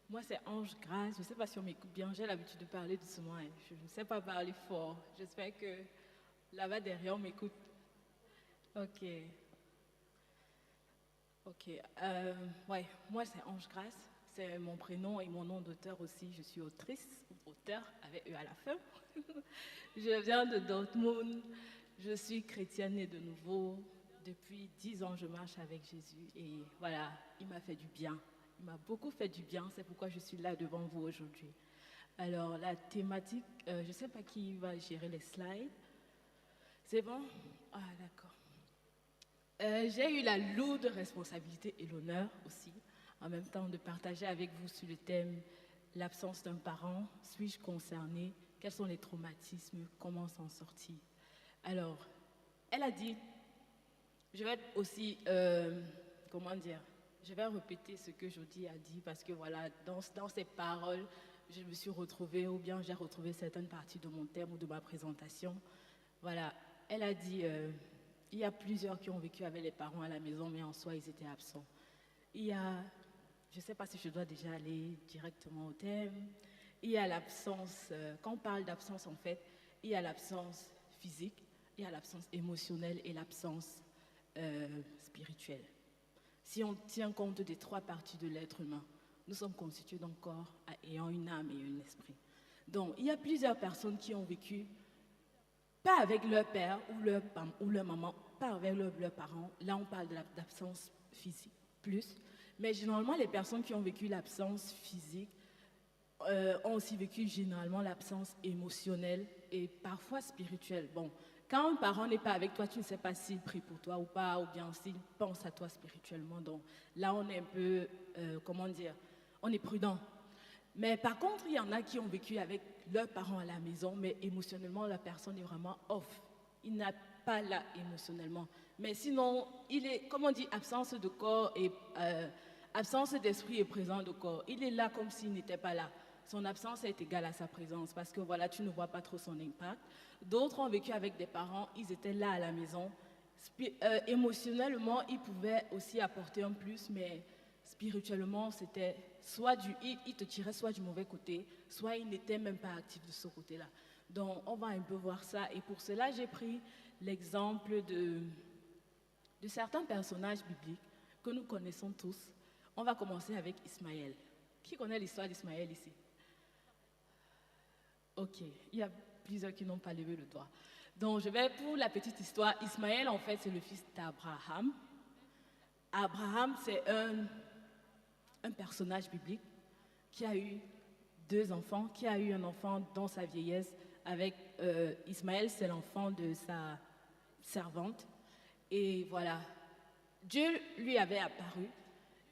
Moi, c'est Ange Grâce. Je ne sais pas si on m'écoute bien. J'ai l'habitude de parler doucement. Je ne sais pas parler fort. J'espère que là-bas derrière, on m'écoute. Ok, ok. Ouais, moi, c'est Ange Grâce. C'est mon prénom et mon nom d'auteur aussi. Je suis autrice, ou auteur, avec eux à la fin. Je viens de Dortmund. Je suis chrétienne née de nouveau. Depuis 10 ans, je marche avec Jésus. Et voilà, il m'a fait du bien. Il m'a beaucoup fait du bien. C'est pourquoi je suis là devant vous aujourd'hui. Alors, la thématique, je ne sais pas qui va gérer les slides. C'est bon? Ah, d'accord. J'ai eu la lourde responsabilité et l'honneur aussi, en même temps, de partager avec vous sur le thème l'absence d'un parent. Suis-je concerné? Quels sont les traumatismes? Comment s'en sortir? Alors, elle a dit, je vais aussi, comment dire, je vais répéter ce que Jody a dit parce que voilà, dans ses paroles, je me suis retrouvée ou bien j'ai retrouvé certaines parties de mon thème ou de ma présentation. Voilà, elle a dit, il y a plusieurs qui ont vécu avec les parents à la maison, mais en soi, ils étaient absents. Il y a, je ne sais pas si je dois déjà aller directement au thème, il y a l'absence, quand on parle d'absence en fait, il y a l'absence physique, il y a l'absence émotionnelle et l'absence spirituelle. Si on tient compte des trois parties de l'être humain, nous sommes constitués d'un corps ayant une âme et un esprit. Donc, il y a plusieurs personnes qui ont vécu, pas avec leur père ou leur maman, pas avec leurs parents. Là, on parle de l'absence physique plus. Mais généralement, les personnes qui ont vécu l'absence physique ont aussi vécu généralement l'absence émotionnelle et parfois spirituelle. Bon, quand un parent n'est pas avec toi, tu ne sais pas s'il prie pour toi ou pas, ou bien s'il pense à toi spirituellement. Donc là, on est un peu, comment dire, on est prudent. Mais par contre, il y en a qui ont vécu avec leurs parents à la maison, mais émotionnellement, la personne est vraiment off. Il n'a pas là émotionnellement. Mais sinon, il est, comme on dit, absence de corps et absence d'esprit et présent de corps. Il est là comme s'il n'était pas là. Son absence est égale à sa présence parce que voilà, tu ne vois pas trop son impact. D'autres ont vécu avec des parents, ils étaient là à la maison. Émotionnellement, ils pouvaient aussi apporter un plus, mais spirituellement, c'était soit il te tirait soit du mauvais côté, soit il n'était même pas actif de ce côté-là. Donc, on va un peu voir ça. Et pour cela, j'ai pris l'exemple de certains personnages bibliques que nous connaissons tous. On va commencer avec Ismaël. Qui connaît l'histoire d'Ismaël ici? Ok, il y a plusieurs qui n'ont pas levé le doigt. Donc, je vais pour la petite histoire. Ismaël, en fait, c'est le fils d'Abraham. Abraham, c'est un personnage biblique qui a eu deux enfants, qui a eu un enfant dans sa vieillesse avec Ismaël, c'est l'enfant de sa servante. Et voilà, Dieu lui avait apparu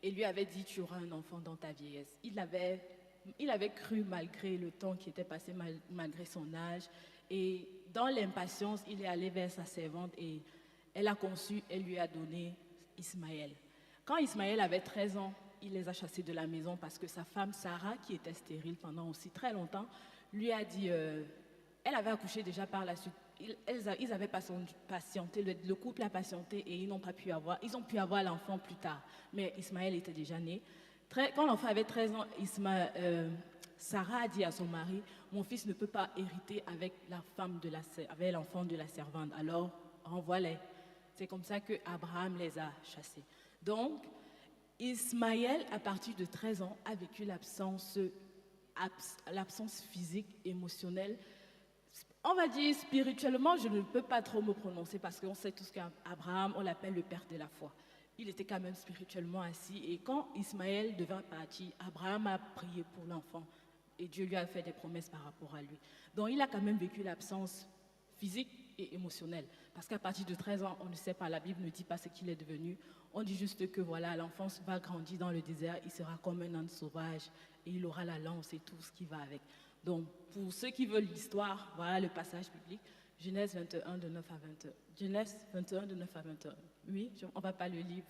et lui avait dit, tu auras un enfant dans ta vieillesse. Il avait cru malgré le temps qui était passé, malgré son âge. Et dans l'impatience, il est allé vers sa servante et elle a conçu et lui a donné Ismaël. Quand Ismaël avait 13 ans, il les a chassés de la maison parce que sa femme Sarah, qui était stérile pendant aussi très longtemps, lui a dit, elle avait accouché déjà par la suite. Ils avaient patienté, le couple a patienté et ils n'ont pas pu avoir, ils ont pu avoir l'enfant plus tard. Mais Ismaël était déjà né. Quand l'enfant avait 13 ans, Sarah a dit à son mari, mon fils ne peut pas hériter avec avec l'enfant de la servante, alors renvoie-les. C'est comme ça que Abraham les a chassés. Donc, Ismaël, à partir de 13 ans, a vécu l'absence physique, émotionnelle. On va dire spirituellement, je ne peux pas trop me prononcer parce qu'on sait tous qu'Abraham, on l'appelle le père de la foi. Il était quand même spirituellement assis et quand Ismaël devint partir, Abraham a prié pour l'enfant et Dieu lui a fait des promesses par rapport à lui. Donc il a quand même vécu l'absence physique et émotionnelle parce qu'à partir de 13 ans, on ne sait pas, la Bible ne dit pas ce qu'il est devenu. On dit juste que voilà, l'enfant va grandir dans le désert, il sera comme un âne sauvage et il aura la lance et tout ce qui va avec. Donc, pour ceux qui veulent l'histoire, voilà le passage biblique, Genèse 21 de 9 à 21. Genèse 21 de 9 à 21. Oui, on ne va pas le lire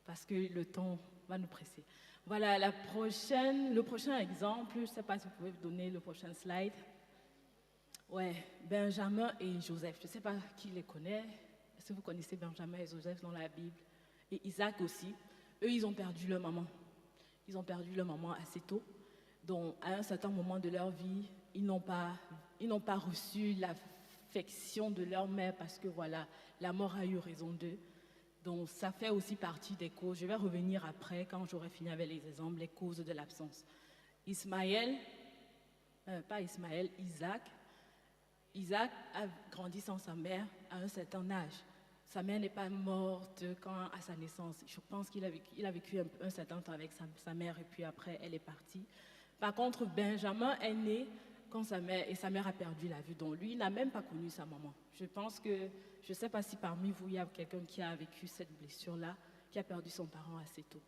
parce que le temps va nous presser. Voilà le prochain exemple, je ne sais pas si vous pouvez donner le prochain slide. Ouais, Benjamin et Joseph, je ne sais pas qui les connaît. Est-ce que vous connaissez Benjamin et Joseph dans la Bible? Et Isaac aussi. Eux, ils ont perdu leur maman. Ils ont perdu leur maman assez tôt. Donc, à un certain moment de leur vie, ils n'ont pas reçu l'affection de leur mère parce que voilà, la mort a eu raison d'eux. Donc, ça fait aussi partie des causes. Je vais revenir après, quand j'aurai fini avec les exemples, les causes de l'absence. Ismaël, pas Ismaël, Isaac. Isaac a grandi sans sa mère à un certain âge. Sa mère n'est pas morte à sa naissance. Je pense qu'il a vécu un certain temps avec sa mère et puis après, elle est partie. Par contre, Benjamin est né quand sa mère a perdu la vue. Donc lui, il n'a même pas connu sa maman. Je ne sais pas si parmi vous, il y a quelqu'un qui a vécu cette blessure-là, qui a perdu son parent assez tôt.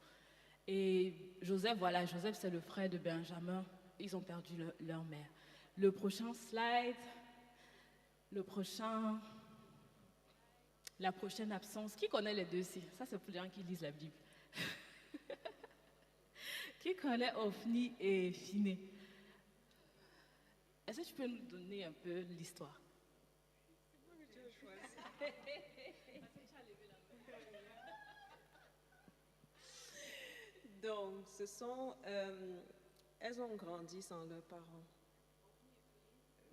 Et Joseph, voilà, Joseph, c'est le frère de Benjamin. Ils ont perdu leur mère. Le prochain slide, la prochaine absence. Qui connaît les deux ici? Ça, c'est pour les gens qui lisent la Bible. Qui connaît Ophni et Phiné? Est-ce que tu peux nous donner un peu l'histoire? Donc, elles ont grandi sans leurs parents.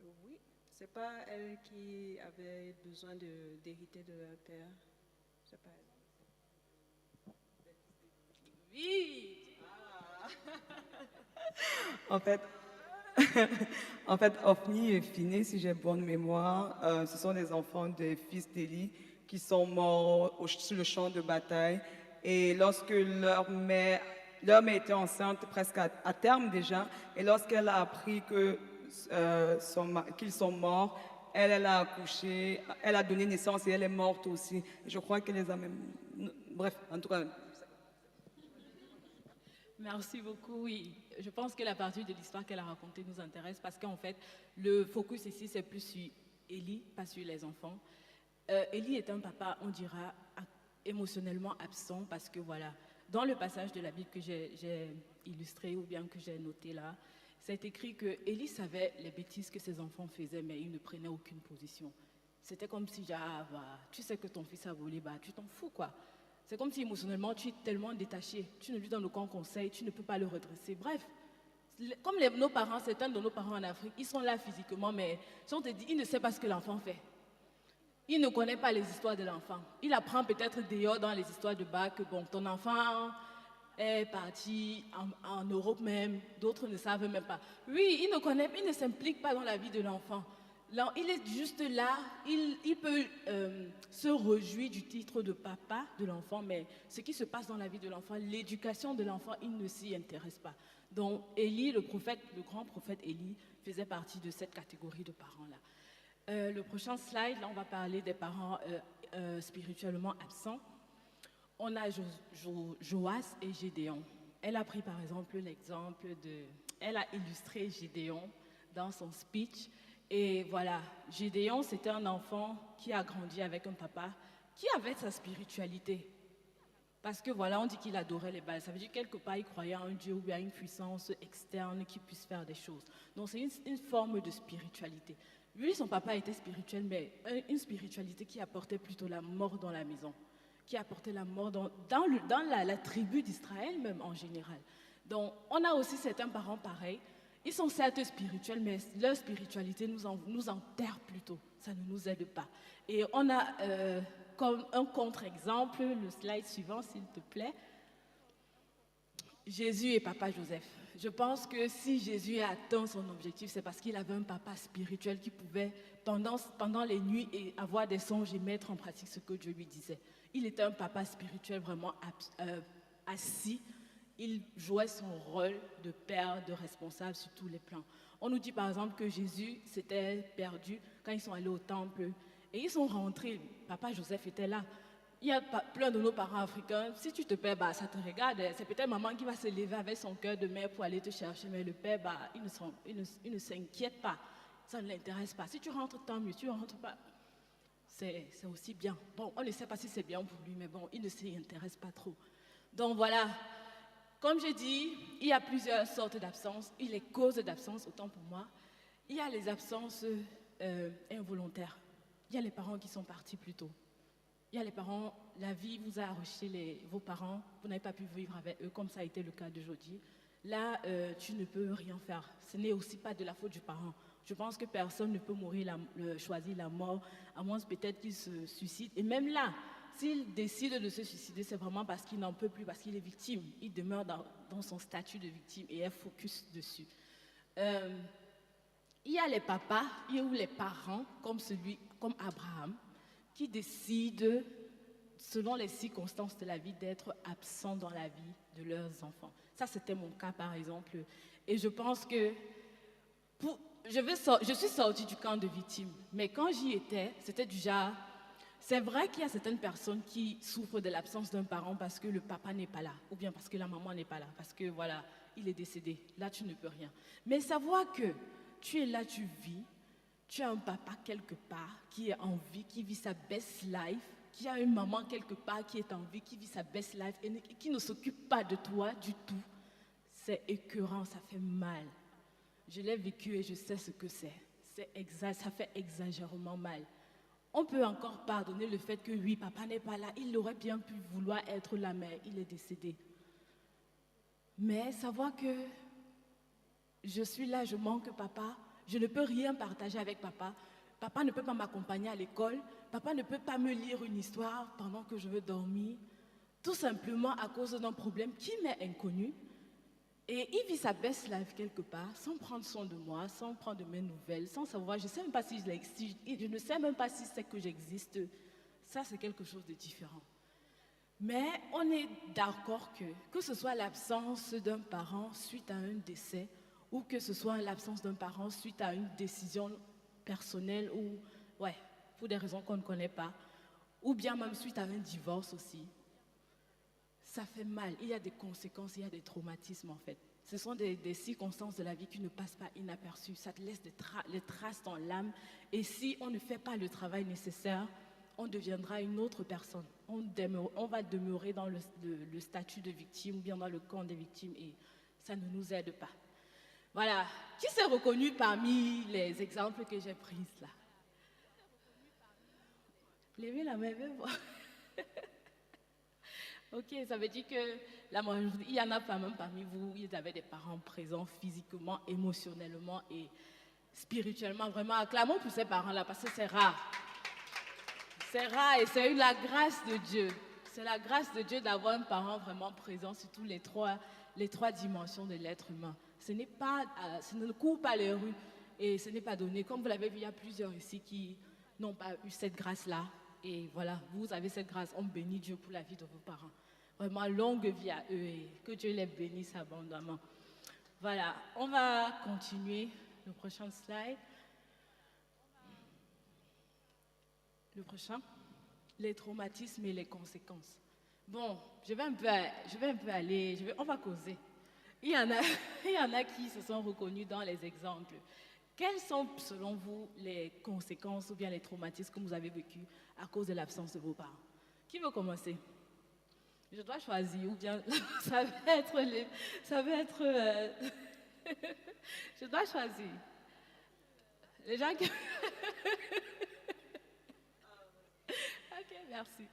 Oui, c'est pas elles qui avaient besoin d'hériter de leur père. C'est pas elles. Oui. En fait, Ophni et Phiné, si j'ai bonne mémoire, ce sont des enfants des fils d'Élie qui sont morts sur le champ de bataille. Et lorsque leur mère était enceinte presque à terme déjà, et lorsqu'elle a appris qu'ils sont morts, elle a accouché, elle a donné naissance et elle est morte aussi. Je crois qu'elle les a même... Bref, en tout cas... Merci beaucoup, oui. Je pense que la partie de l'histoire qu'elle a racontée nous intéresse parce qu'en fait, le focus ici, c'est plus sur Élie, pas sur les enfants. Élie est un papa, on dira, émotionnellement absent parce que voilà, dans le passage de la Bible que j'ai illustré ou bien que j'ai noté là, c'est écrit que Élie savait les bêtises que ses enfants faisaient, mais il ne prenait aucune position. C'était comme si, tu sais que ton fils a volé, tu t'en fous quoi. C'est comme si émotionnellement tu es tellement détaché, tu ne lui donnes aucun conseil, tu ne peux pas le redresser. Bref, comme nos parents, certains de nos parents en Afrique, ils sont là physiquement, mais si on te dit, ils ne savent pas ce que l'enfant fait. Il ne connaît pas les histoires de l'enfant. Il apprend peut-être dehors dans les histoires de bac que bon, ton enfant est parti en Europe même, d'autres ne savent même pas. Oui, il ne s'implique pas dans la vie de l'enfant. Il est juste là, il peut se réjouir du titre de papa de l'enfant, mais ce qui se passe dans la vie de l'enfant, l'éducation de l'enfant, il ne s'y intéresse pas. Donc Élie, le grand prophète Élie, faisait partie de cette catégorie de parents-là. Le prochain slide, là on va parler des parents spirituellement absents. On a Joas et Gédéon. Elle a pris par exemple l'exemple elle a illustré Gédéon dans son speech. Et voilà, Gédéon, c'était un enfant qui a grandi avec un papa qui avait sa spiritualité. Parce que voilà, on dit qu'il adorait les Baals. Ça veut dire quelque part, il croyait en un Dieu ou bien une puissance externe qui puisse faire des choses. Donc c'est une forme de spiritualité. Lui, son papa était spirituel, mais une spiritualité qui apportait plutôt la mort dans la maison, qui apportait la mort dans la tribu d'Israël même en général. Donc on a aussi certains parents pareils. Ils sont certes spirituels, mais leur spiritualité nous enterre plutôt. Ça ne nous aide pas. Et on a comme un contre-exemple, le slide suivant, s'il te plaît. Jésus et papa Joseph. Je pense que si Jésus a atteint son objectif, c'est parce qu'il avait un papa spirituel qui pouvait, pendant les nuits, avoir des songes et mettre en pratique ce que Dieu lui disait. Il était un papa spirituel vraiment assis. Il jouait son rôle de père, de responsable sur tous les plans. On nous dit par exemple que Jésus s'était perdu quand ils sont allés au temple et ils sont rentrés. Papa Joseph était là. Il y a plein de nos parents africains, si tu te perds, ça te regarde. C'est peut-être maman qui va se lever avec son cœur de mère pour aller te chercher, mais le père, il ne s'inquiète pas. Ça ne l'intéresse pas. Si tu rentres, tant mieux. Si tu ne rentres pas, c'est aussi bien. Bon, on ne sait pas si c'est bien pour lui, mais bon, il ne s'y intéresse pas trop. Donc voilà. Comme je dis, il y a plusieurs sortes d'absences. Il y a les causes d'absence, autant pour moi. Il y a les absences involontaires. Il y a les parents qui sont partis plus tôt. Il y a les parents, la vie vous a arraché vos parents, vous n'avez pas pu vivre avec eux, comme ça a été le cas d'aujourd'hui. Là, tu ne peux rien faire. Ce n'est aussi pas de la faute du parent. Je pense que personne ne peut choisir la mort, à moins peut-être qu'il se suicide. Et même là, s'il décide de se suicider, c'est vraiment parce qu'il n'en peut plus, parce qu'il est victime. Il demeure dans son statut de victime et est focus dessus. Il y a les papas ou les parents, comme Abraham, qui décident, selon les circonstances de la vie, d'être absents dans la vie de leurs enfants. Ça, c'était mon cas, par exemple. Et je pense que je suis sortie du camp de victime, mais quand j'y étais, c'était du genre... C'est vrai qu'il y a certaines personnes qui souffrent de l'absence d'un parent parce que le papa n'est pas là, ou bien parce que la maman n'est pas là, parce que voilà, il est décédé. Là, tu ne peux rien. Mais savoir que tu es là, tu vis, tu as un papa quelque part qui est en vie, qui vit sa best life, qui a une maman quelque part qui est en vie, qui vit sa best life et qui ne s'occupe pas de toi du tout, c'est écœurant, ça fait mal. Je l'ai vécu et je sais ce que c'est. Ça fait exagérément mal. On peut encore pardonner le fait que oui, papa n'est pas là, il aurait bien pu vouloir être là, mais il est décédé. Mais savoir que je suis là, je manque papa, je ne peux rien partager avec papa, papa ne peut pas m'accompagner à l'école, papa ne peut pas me lire une histoire pendant que je veux dormir, tout simplement à cause d'un problème qui m'est inconnu. Et il vit sa best life quelque part, sans prendre soin de moi, sans prendre de mes nouvelles, sans savoir, je ne sais même pas si je ne sais même pas si c'est que j'existe. Ça, c'est quelque chose de différent. Mais on est d'accord que ce soit l'absence d'un parent suite à un décès, ou que ce soit l'absence d'un parent suite à une décision personnelle, ou, pour des raisons qu'on ne connaît pas, ou bien même suite à un divorce aussi. Ça fait mal, il y a des conséquences, il y a des traumatismes en fait. Ce sont des circonstances de la vie qui ne passent pas inaperçues, ça te laisse des traces dans l'âme. Et si on ne fait pas le travail nécessaire, on deviendra une autre personne. On va demeurer dans le statut de victime ou bien dans le camp des victimes et ça ne nous aide pas. Voilà, qui s'est reconnu parmi les exemples que j'ai pris là? Levez la main, voir. Ok, ça veut dire que la majorité, il y en a pas même parmi vous, ils avaient des parents présents physiquement, émotionnellement et spirituellement. Vraiment, acclamons pour ces parents-là parce que c'est rare. C'est rare et c'est la grâce de Dieu. C'est la grâce de Dieu d'avoir un parent vraiment présent sur toutes les trois dimensions de l'être humain. Ce ne court pas les rues et ce n'est pas donné. Comme vous l'avez vu, il y a plusieurs ici qui n'ont pas eu cette grâce-là. Et voilà, vous avez cette grâce. On bénit Dieu pour la vie de vos parents. Vraiment, longue vie à eux et que Dieu les bénisse abondamment. Voilà, on va continuer le prochain slide. Le prochain, les traumatismes et les conséquences. Bon, on va causer. Il y en a qui se sont reconnus dans les exemples. Quelles sont, selon vous, les conséquences ou bien les traumatismes que vous avez vécus à cause de l'absence de vos parents? Qui veut commencer? Je dois choisir ou bien ça va être je dois choisir. Les gens qui... Ok, merci.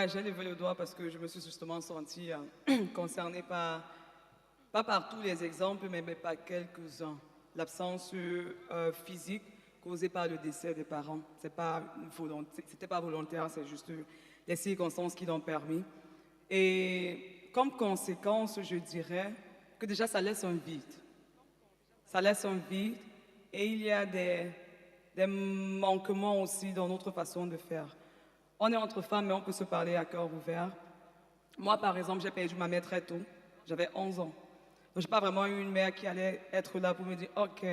J'ai levé le doigt parce que je me suis justement sentie concernée pas par tous les exemples, mais par quelques-uns. L'absence physique causée par le décès des parents. C'était pas volontaire, c'est juste les circonstances qui l'ont permis. Et comme conséquence, je dirais que déjà ça laisse un vide. Ça laisse un vide et il y a des manquements aussi dans notre façon de faire. On est entre femmes, mais on peut se parler à cœur ouvert. Moi, par exemple, j'ai perdu ma mère très tôt. J'avais 11 ans. Donc, je n'ai pas vraiment eu une mère qui allait être là pour me dire « Ok,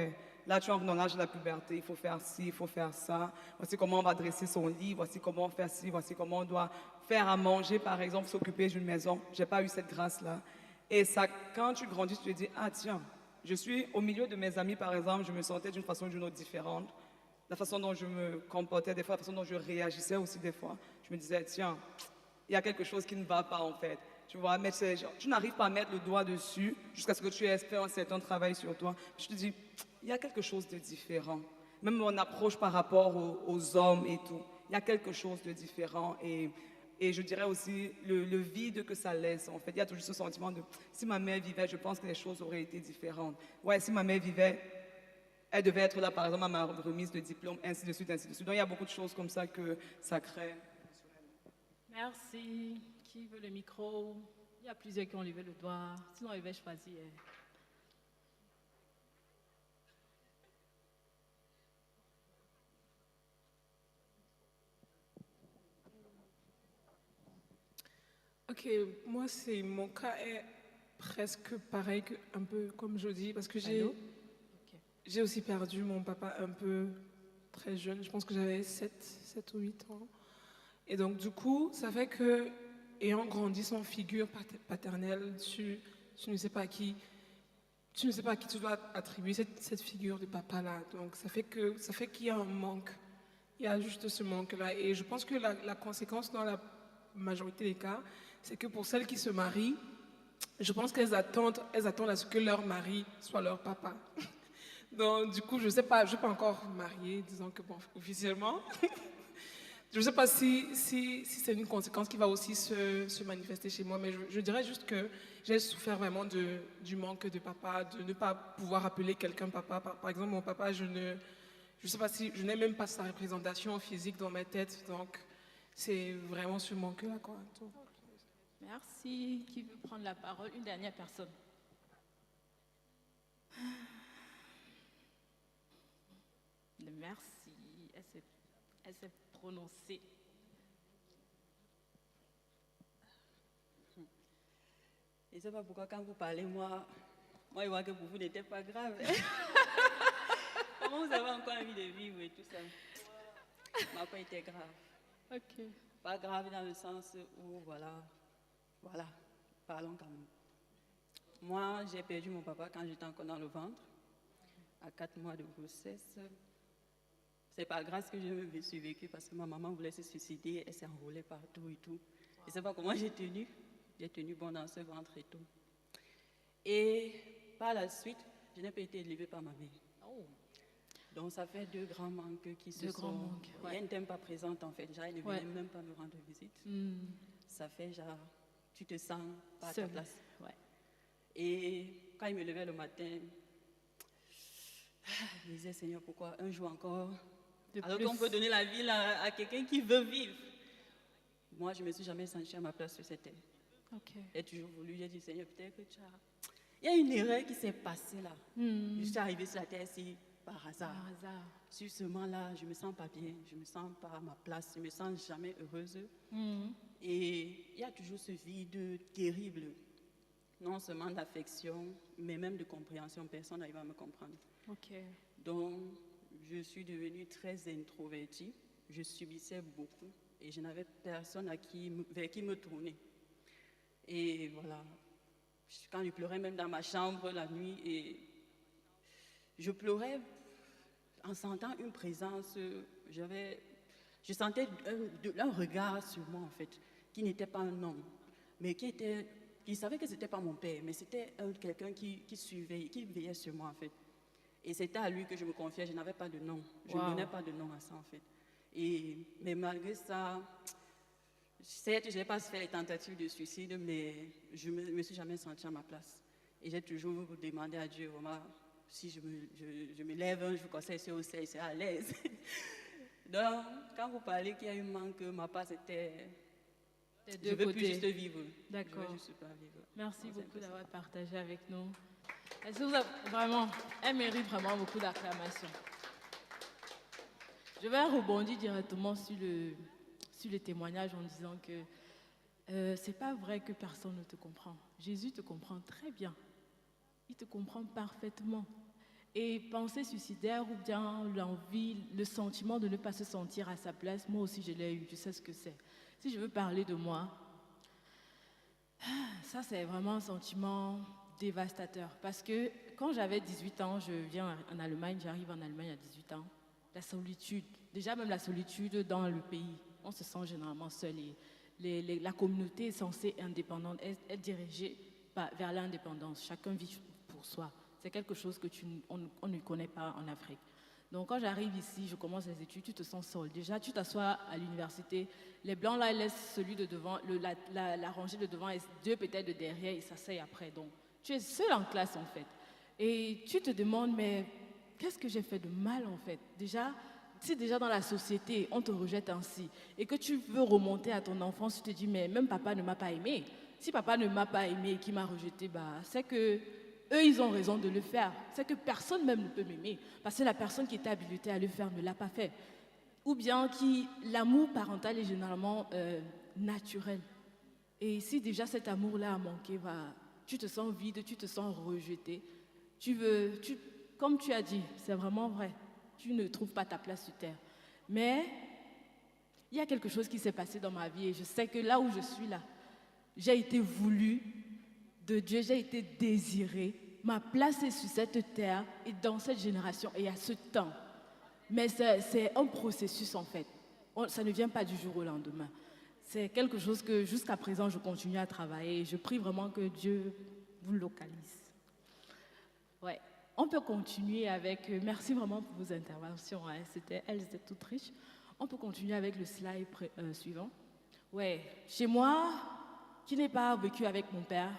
là, tu entres dans l'âge de la puberté, il faut faire ci, il faut faire ça. Voici comment on va dresser son lit, voici comment faire ci, voici comment on doit faire à manger, par exemple, s'occuper d'une maison. » Je n'ai pas eu cette grâce-là. Et ça, quand tu grandis, tu te dis « Ah tiens, je suis au milieu de mes amis, par exemple, je me sentais d'une façon ou d'une autre différente. La façon dont je me comportais des fois, la façon dont je réagissais aussi des fois. Je me disais, tiens, il y a quelque chose qui ne va pas en fait. Tu vois, mais tu n'arrives pas à mettre le doigt dessus jusqu'à ce que tu aies fait un certain travail sur toi. Je te dis, il y a quelque chose de différent. même mon approche par rapport aux hommes et tout. Il y a quelque chose de différent et je dirais aussi le vide que ça laisse. En fait, il y a toujours ce sentiment de si ma mère vivait, je pense que les choses auraient été différentes. Ouais, si ma mère vivait, elle devait être là, par exemple, à ma remise de diplôme, ainsi de suite, ainsi de suite. Donc, il y a beaucoup de choses comme ça que ça crée. Merci. Qui veut le micro? Il y a plusieurs qui ont levé le doigt. Sinon, je vais choisir. Ok, moi, mon cas est presque pareil, un peu comme je dis, parce que Allô? Ok. j'ai aussi perdu mon papa un peu très jeune. Je pense que j'avais 7 ou 8 ans. Et donc, du coup, ça fait que, ayant grandi sans figure paternelle, tu ne sais pas à qui, tu ne sais pas à qui tu dois attribuer cette figure de papa-là. Donc, ça fait qu'il y a un manque. Il y a juste ce manque-là. Et je pense que la conséquence dans la majorité des cas, c'est que pour celles qui se marient, je pense qu'elles attendent à ce que leur mari soit leur papa. Donc, du coup, je ne sais pas, je ne suis pas encore mariée, disons que bon, officiellement. Je ne sais pas si c'est une conséquence qui va aussi se manifester chez moi, mais je dirais juste que j'ai souffert vraiment du manque de papa, de ne pas pouvoir appeler quelqu'un papa. Par exemple, mon papa, je sais pas si, je n'ai même pas sa représentation physique dans ma tête, donc c'est vraiment ce manque-là, quoi. Donc, Merci. Qui veut prendre la parole? Une dernière personne. Merci. Elle s'est prononcée. Je ne sais pas pourquoi quand vous parlez, moi je vois que pour vous n'était pas grave. Comment vous avez encore envie de vivre et tout ça? Ça n'a pas été grave. Ok. Pas grave dans le sens où, voilà, parlons quand même. Moi, j'ai perdu mon papa quand j'étais encore dans le ventre, à 4 mois de grossesse. C'est par grâce que je me suis vécue parce que ma maman voulait se suicider, elle s'est enrôlée partout et tout. Je ne sais pas comment j'ai tenu. J'ai tenu bon dans ce ventre et tout. Et par la suite, je n'ai pas été élevée par ma mère. Oh. Donc ça fait 2 grands manques qui se Deux sont... grands manques, ouais. Elle n'était pas présente en fait. Genre, elle ne venait Ouais. même pas me rendre visite. Ça fait genre, tu te sens pas à ta Seule. place. Ouais. Et quand il me levait le matin, je disais, Seigneur, pourquoi un jour encore? De Alors plus. qu'on peut donner la vie à quelqu'un qui veut vivre. Moi, je ne me suis jamais sentie à ma place sur cette terre. Ok. J'ai toujours voulu, j'ai dit, Seigneur, peut-être que tu as... Il y a une erreur qui s'est passée là. Je suis arrivée sur la terre ici par hasard. Par hasard. Sur ce moment-là, je ne me sens pas bien, je ne me sens pas à ma place, je ne me sens jamais heureuse. Et il y a toujours ce vide terrible, non seulement d'affection, mais même de compréhension. Personne n'arrive à me comprendre. Ok. Donc, je suis devenue très introvertie, je subissais beaucoup et je n'avais personne vers qui me tourner. Et voilà, quand je pleurais même dans ma chambre la nuit, et je pleurais en sentant une présence, je sentais un regard sur moi en fait, qui n'était pas un homme, mais qui savait que ce n'était pas mon père, mais c'était quelqu'un qui suivait, qui veillait sur moi en fait. Et c'était à lui que je me confiais, je n'avais pas de nom, je ne donnais pas de nom à ça en fait. Mais malgré ça, certes, je n'ai pas fait les tentatives de suicide, mais je ne me suis jamais sentie à ma place. Et j'ai toujours demandé à Dieu, vraiment, si je me lève un jour comme ça, c'est à l'aise. Donc, quand vous parlez qu'il y a un manque, ma part, c'était... Des Je deux ne veux plus côtés. juste vivre. D'accord. Je veux juste pas vivre. Merci Non, c'est beaucoup impossible. d'avoir partagé avec nous. Est-ce que vous avez vraiment, elle mérite vraiment beaucoup d'acclamations. Je vais rebondir directement sur le témoignage en disant que c'est pas vrai que personne ne te comprend. Jésus te comprend très bien. Il te comprend parfaitement. Et penser suicidaire ou bien l'envie, le sentiment de ne pas se sentir à sa place, moi aussi je l'ai eu, je sais ce que c'est. Si je veux parler de moi, ça c'est vraiment un sentiment dévastateur. Parce que quand j'avais 18 ans, je viens en Allemagne, j'arrive en Allemagne à 18 ans, la solitude, déjà même la solitude dans le pays, on se sent généralement seul. Et la communauté est censée indépendante, est dirigée vers l'indépendance. Chacun vit pour soi. C'est quelque chose qu'on ne connaît pas en Afrique. Donc quand j'arrive ici, je commence les études, tu te sens seul. Déjà, tu t'assois à l'université, les blancs là, ils laissent celui de devant, la rangée de devant et deux peut-être de derrière, ils s'asseyent après. Donc tu es seul en classe en fait. Et tu te demandes, mais qu'est-ce que j'ai fait de mal en fait? Déjà, si déjà dans la société, on te rejette ainsi et que tu veux remonter à ton enfance, tu te dis, mais même papa ne m'a pas aimé. Si papa ne m'a pas aimé et qu'il m'a rejeté, bah, c'est que eux, ils ont raison de le faire. C'est que personne même ne peut m'aimer parce que la personne qui était habilitée à le faire ne l'a pas fait. Ou bien l'amour parental est généralement naturel. Et si déjà cet amour-là a manqué, bah, tu te sens vide, tu te sens rejeté. Comme tu as dit, c'est vraiment vrai. Tu ne trouves pas ta place sur terre. Mais il y a quelque chose qui s'est passé dans ma vie et je sais que là où je suis là, j'ai été voulu de Dieu, j'ai été désirée. Ma place est sur cette terre et dans cette génération et à ce temps. Mais c'est un processus en fait. Ça ne vient pas du jour au lendemain. C'est quelque chose que jusqu'à présent je continue à travailler et je prie vraiment que Dieu vous localise. Ouais. On peut continuer avec, merci vraiment pour vos interventions, hein, elles étaient toutes riches. On peut continuer avec le slide suivant. Ouais, chez moi, qui n'ai pas vécu avec mon père,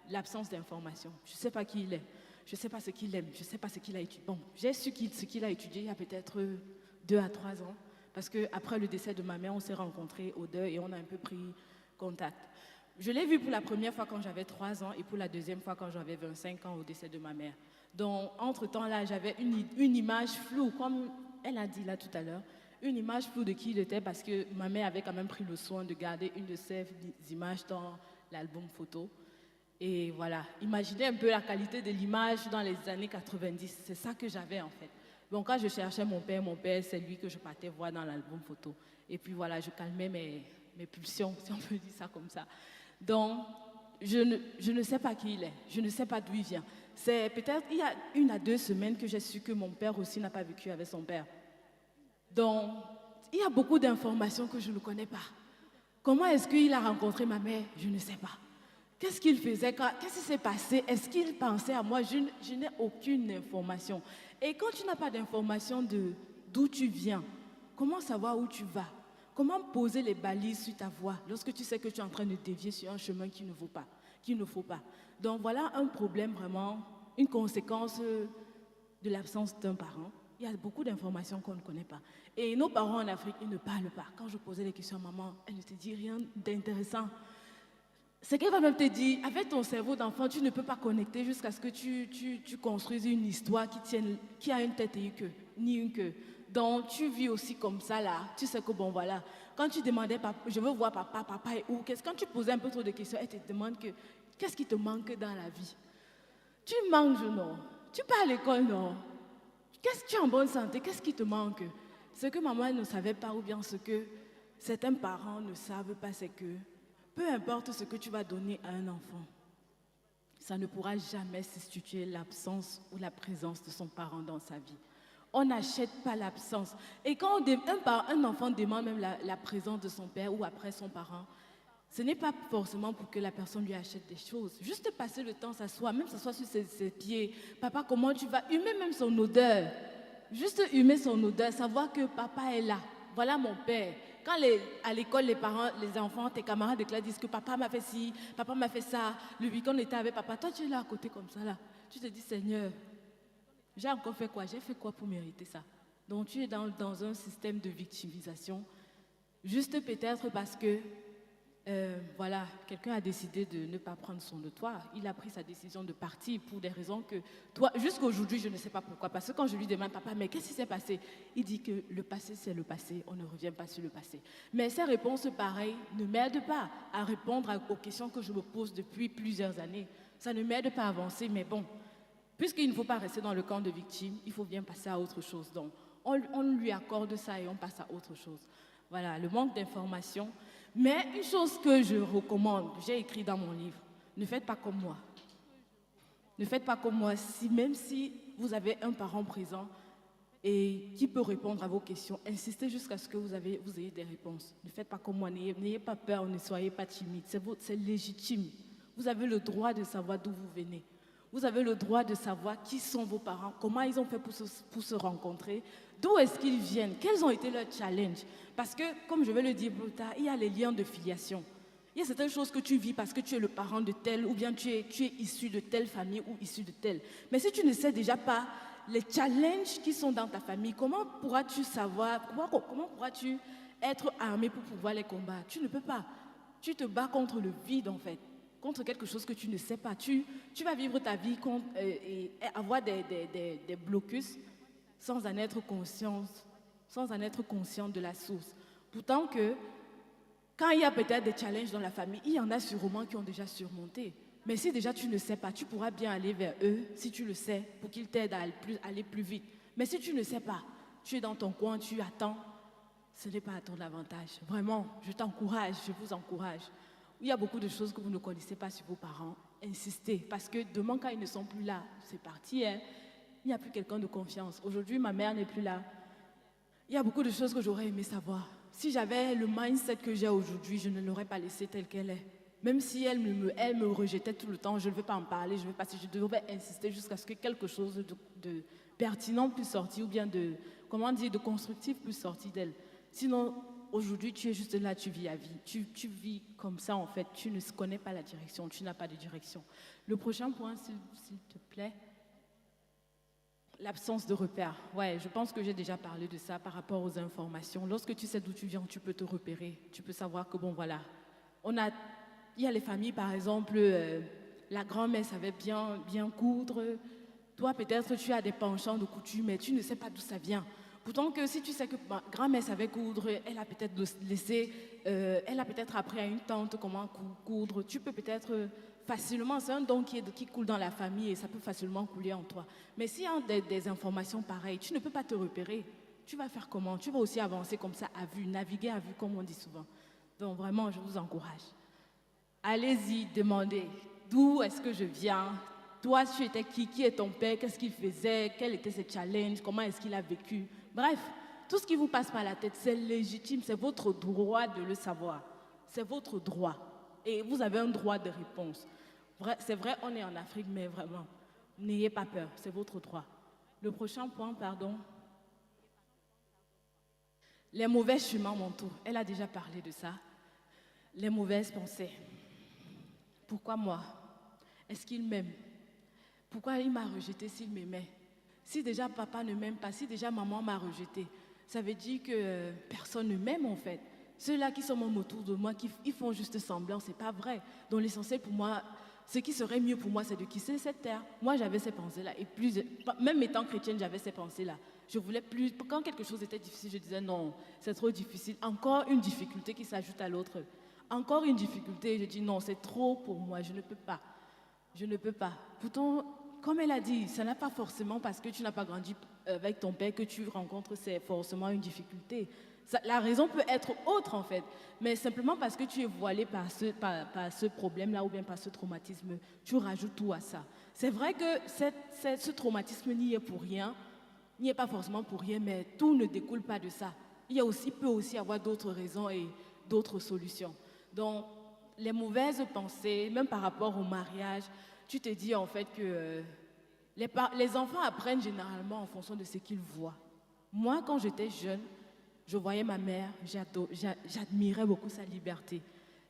l'absence d'information. Je ne sais pas qui il est, je ne sais pas ce qu'il aime, je ne sais pas ce qu'il a étudié. Bon, j'ai su ce qu'il a étudié il y a peut-être 2 à 3 ans, parce qu'après le décès de ma mère, on s'est rencontrés au deuil et on a un peu pris contact. Je l'ai vu pour la première fois quand j'avais 3 ans et pour la deuxième fois quand j'avais 25 ans au décès de ma mère. Donc, entre-temps, là, j'avais une image floue, comme elle a dit là tout à l'heure, une image floue de qui il était parce que ma mère avait quand même pris le soin de garder une de ses images dans l'album photo. Et voilà, imaginez un peu la qualité de l'image dans les années 90, c'est ça que j'avais en fait. Donc, quand je cherchais mon père, c'est lui que je partais voir dans l'album photo. Et puis voilà, je calmais mes pulsions, si on peut dire ça comme ça. Donc, je ne sais pas qui il est, je ne sais pas d'où il vient. C'est peut-être il y a 1 à 2 semaines que j'ai su que mon père aussi n'a pas vécu avec son père. Donc, il y a beaucoup d'informations que je ne connais pas. Comment est-ce qu'il a rencontré ma mère? Je ne sais pas. Qu'est-ce qu'il faisait? Qu'est-ce qui s'est passé? Est-ce qu'il pensait à moi? Je n'ai aucune information. Et quand tu n'as pas d'information d'où tu viens, comment savoir où tu vas? Comment poser les balises sur ta voie lorsque tu sais que tu es en train de dévier sur un chemin qu'il ne faut pas? Donc voilà un problème vraiment, une conséquence de l'absence d'un parent. Il y a beaucoup d'informations qu'on ne connaît pas. Et nos parents en Afrique, ils ne parlent pas. Quand je posais les questions à maman, elle ne te dit rien d'intéressant. C'est qu'elle va même te dire, avec ton cerveau d'enfant, tu ne peux pas connecter jusqu'à ce que tu construises une histoire qui a une tête et une queue, ni une queue. Donc, tu vis aussi comme ça, là. Tu sais que, bon, voilà. Quand tu demandais, je veux voir papa est où? Quand tu posais un peu trop de questions, elle te demande qu'est-ce qui te manque dans la vie? Tu manges, non? Tu pars à l'école, non? Qu'est-ce que tu es en bonne santé? Qu'est-ce qui te manque? Ce que maman ne savait pas ou bien ce que certains parents ne savent pas, c'est que peu importe ce que tu vas donner à un enfant, ça ne pourra jamais substituer l'absence ou la présence de son parent dans sa vie. On n'achète pas l'absence. Et quand un enfant demande même la présence de son père ou après son parent, ce n'est pas forcément pour que la personne lui achète des choses. Juste passer le temps, s'asseoir, même s'asseoir sur ses pieds. Papa, comment tu vas? Humer même son odeur. Juste humer son odeur, savoir que papa est là. Voilà mon père. Quand à l'école, les parents, les enfants, tes camarades de classe disent que papa m'a fait ci, papa m'a fait ça, le week-end on était avec papa, toi tu es là à côté comme ça là. Tu te dis, Seigneur, j'ai encore fait quoi? J'ai fait quoi pour mériter ça? Donc tu es dans un système de victimisation, juste peut-être parce que voilà, quelqu'un a décidé de ne pas prendre soin de toi. Il a pris sa décision de partir pour des raisons que toi, jusqu'à aujourd'hui, je ne sais pas pourquoi. Parce que quand je lui demande, papa, mais qu'est-ce qui s'est passé? Il dit que le passé, c'est le passé. On ne revient pas sur le passé. Mais ces réponses pareilles ne m'aident pas à répondre aux questions que je me pose depuis plusieurs années. Ça ne m'aide pas à avancer, mais bon, puisqu'il ne faut pas rester dans le camp de victime, il faut bien passer à autre chose. Donc, on lui accorde ça et on passe à autre chose. Voilà, le manque d'information. Mais une chose que je recommande, j'ai écrit dans mon livre, ne faites pas comme moi. Ne faites pas comme moi, même si vous avez un parent présent et qui peut répondre à vos questions, insistez jusqu'à ce que vous ayez des réponses. Ne faites pas comme moi, n'ayez pas peur, ne soyez pas timide, c'est légitime. Vous avez le droit de savoir d'où vous venez. Vous avez le droit de savoir qui sont vos parents, comment ils ont fait pour se rencontrer, d'où est-ce qu'ils viennent, quels ont été leurs challenges. Parce que, comme je vais le dire plus tard, il y a les liens de filiation. Il y a certaines choses que tu vis parce que tu es le parent de tel, ou bien tu es issu de telle famille ou issu de telle. Mais si tu ne sais déjà pas les challenges qui sont dans ta famille, comment pourras-tu savoir, comment pourras-tu être armé pour pouvoir les combattre? Tu ne peux pas. Tu te bats contre le vide, en fait, contre quelque chose que tu ne sais pas. Tu vas vivre ta vie et avoir des blocus sans en être conscient de la source. Pourtant que, quand il y a peut-être des challenges dans la famille, il y en a sûrement qui ont déjà surmonté. Mais si déjà tu ne sais pas, tu pourras bien aller vers eux, si tu le sais, pour qu'ils t'aident à aller plus vite. Mais si tu ne sais pas, tu es dans ton coin, tu attends, ce n'est pas à ton avantage. Vraiment, je t'encourage, je vous encourage. Il y a beaucoup de choses que vous ne connaissez pas sur vos parents. Insistez, parce que demain, quand ils ne sont plus là, c'est parti, hein, il n'y a plus quelqu'un de confiance. Aujourd'hui, ma mère n'est plus là. Il y a beaucoup de choses que j'aurais aimé savoir. Si j'avais le mindset que j'ai aujourd'hui, je ne l'aurais pas laissée telle qu'elle est. Même si elle me rejetait tout le temps, je ne veux pas en parler, je ne veux pas, si je devrais insister jusqu'à ce que quelque chose de pertinent puisse sortir, ou bien de constructif puisse sortir d'elle. Sinon, aujourd'hui, tu es juste là, tu vis la vie. Tu vis comme ça, en fait. Tu ne connais pas la direction, tu n'as pas de direction. Le prochain point, s'il te plaît. L'absence de repères. Ouais, je pense que j'ai déjà parlé de ça par rapport aux informations. Lorsque tu sais d'où tu viens, tu peux te repérer. Tu peux savoir que, bon, voilà. Il y a les familles, par exemple, la grand-mère savait bien coudre. Toi, peut-être, tu as des penchants de couture, mais tu ne sais pas d'où ça vient. Pourtant que si tu sais que ma grand-mère savait coudre, elle a peut-être appris à une tante comment coudre. Tu peux peut-être facilement, c'est un don qui coule dans la famille et ça peut facilement couler en toi. Mais s'il y a des informations pareilles, tu ne peux pas te repérer. Tu vas faire comment? Tu vas aussi avancer comme ça à vue, naviguer à vue, comme on dit souvent. Donc vraiment, je vous encourage. Allez-y, demandez. D'où est-ce que je viens? Toi, tu étais qui? Qui est ton père? Qu'est-ce qu'il faisait? Quels étaient ses challenges? Comment est-ce qu'il a vécu? Bref, tout ce qui vous passe par la tête, c'est légitime, c'est votre droit de le savoir. C'est votre droit. Et vous avez un droit de réponse. C'est vrai, on est en Afrique, mais vraiment, n'ayez pas peur, c'est votre droit. Le prochain point, pardon. Les mauvais chemins mentaux. Elle a déjà parlé de ça. Les mauvaises pensées. Pourquoi moi? Est-ce qu'il m'aime? Pourquoi il m'a rejeté s'il m'aimait? Si déjà papa ne m'aime pas, si déjà maman m'a rejeté, ça veut dire que personne ne m'aime en fait. Ceux-là qui sont même autour de moi, ils font juste semblant, c'est pas vrai. Donc l'essentiel pour moi, ce qui serait mieux pour moi, c'est de quitter cette terre. Moi, j'avais ces pensées-là. Et même étant chrétienne, j'avais ces pensées-là. Je voulais plus. Quand quelque chose était difficile, je disais non, c'est trop difficile. Encore une difficulté qui s'ajoute à l'autre. Encore une difficulté. Je dis non, c'est trop pour moi. Je ne peux pas. Je ne peux pas. Pourtant, comme elle a dit, ça n'a pas forcément parce que tu n'as pas grandi avec ton père que tu rencontres, c'est forcément une difficulté. La raison peut être autre en fait, mais simplement parce que tu es voilé par ce problème-là ou bien par ce traumatisme, tu rajoutes tout à ça. C'est vrai que ce traumatisme n'y est pour rien, n'y est pas forcément pour rien, mais tout ne découle pas de ça. Il peut aussi y avoir d'autres raisons et d'autres solutions. Donc, les mauvaises pensées, même par rapport au mariage, tu te dis en fait que les enfants apprennent généralement en fonction de ce qu'ils voient. Moi, quand j'étais jeune, je voyais ma mère, j'admirais beaucoup sa liberté.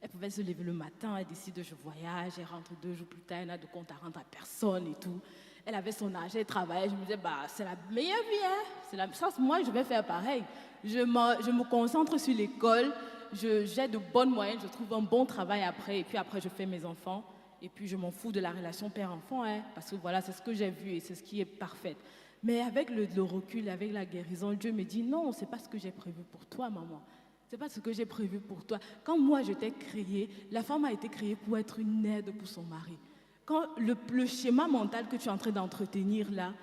Elle pouvait se lever le matin, elle décide je voyage, elle rentre 2 jours plus tard, elle n'a de compte à rendre à personne et tout. Elle avait son âge, elle travaillait, je me disais, c'est la meilleure vie, hein? Moi, je vais faire pareil. Je me concentre sur l'école, j'ai de bonnes moyennes, je trouve un bon travail après, et puis après, je fais mes enfants, et puis je m'en fous de la relation père-enfant, hein, parce que voilà, c'est ce que j'ai vu et c'est ce qui est parfait. Mais avec le recul, avec la guérison, Dieu me dit, non, ce n'est pas ce que j'ai prévu pour toi, maman. Ce n'est pas ce que j'ai prévu pour toi. Quand moi, je t'ai créée, la femme a été créée pour être une aide pour son mari. Quand le schéma mental que tu es en train d'entretenir là,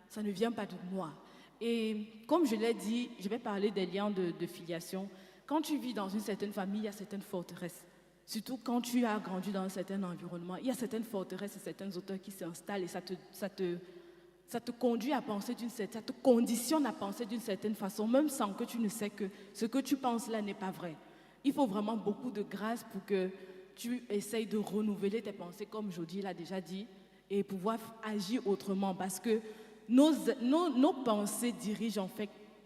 ça ne vient pas de moi. Et comme je l'ai dit, je vais parler des liens de filiation. Quand tu vis dans une certaine famille, il y a certaines forteresses. Surtout quand tu as grandi dans un certain environnement, il y a certaines forteresses et certaines auteurs qui s'installent et ça te conduit à penser ça te conditionne à penser d'une certaine façon, même sans que tu ne sais que ce que tu penses là n'est pas vrai. Il faut vraiment beaucoup de grâce pour que tu essayes de renouveler tes pensées, comme Jody l'a déjà dit, et pouvoir agir autrement parce que nos pensées dirigent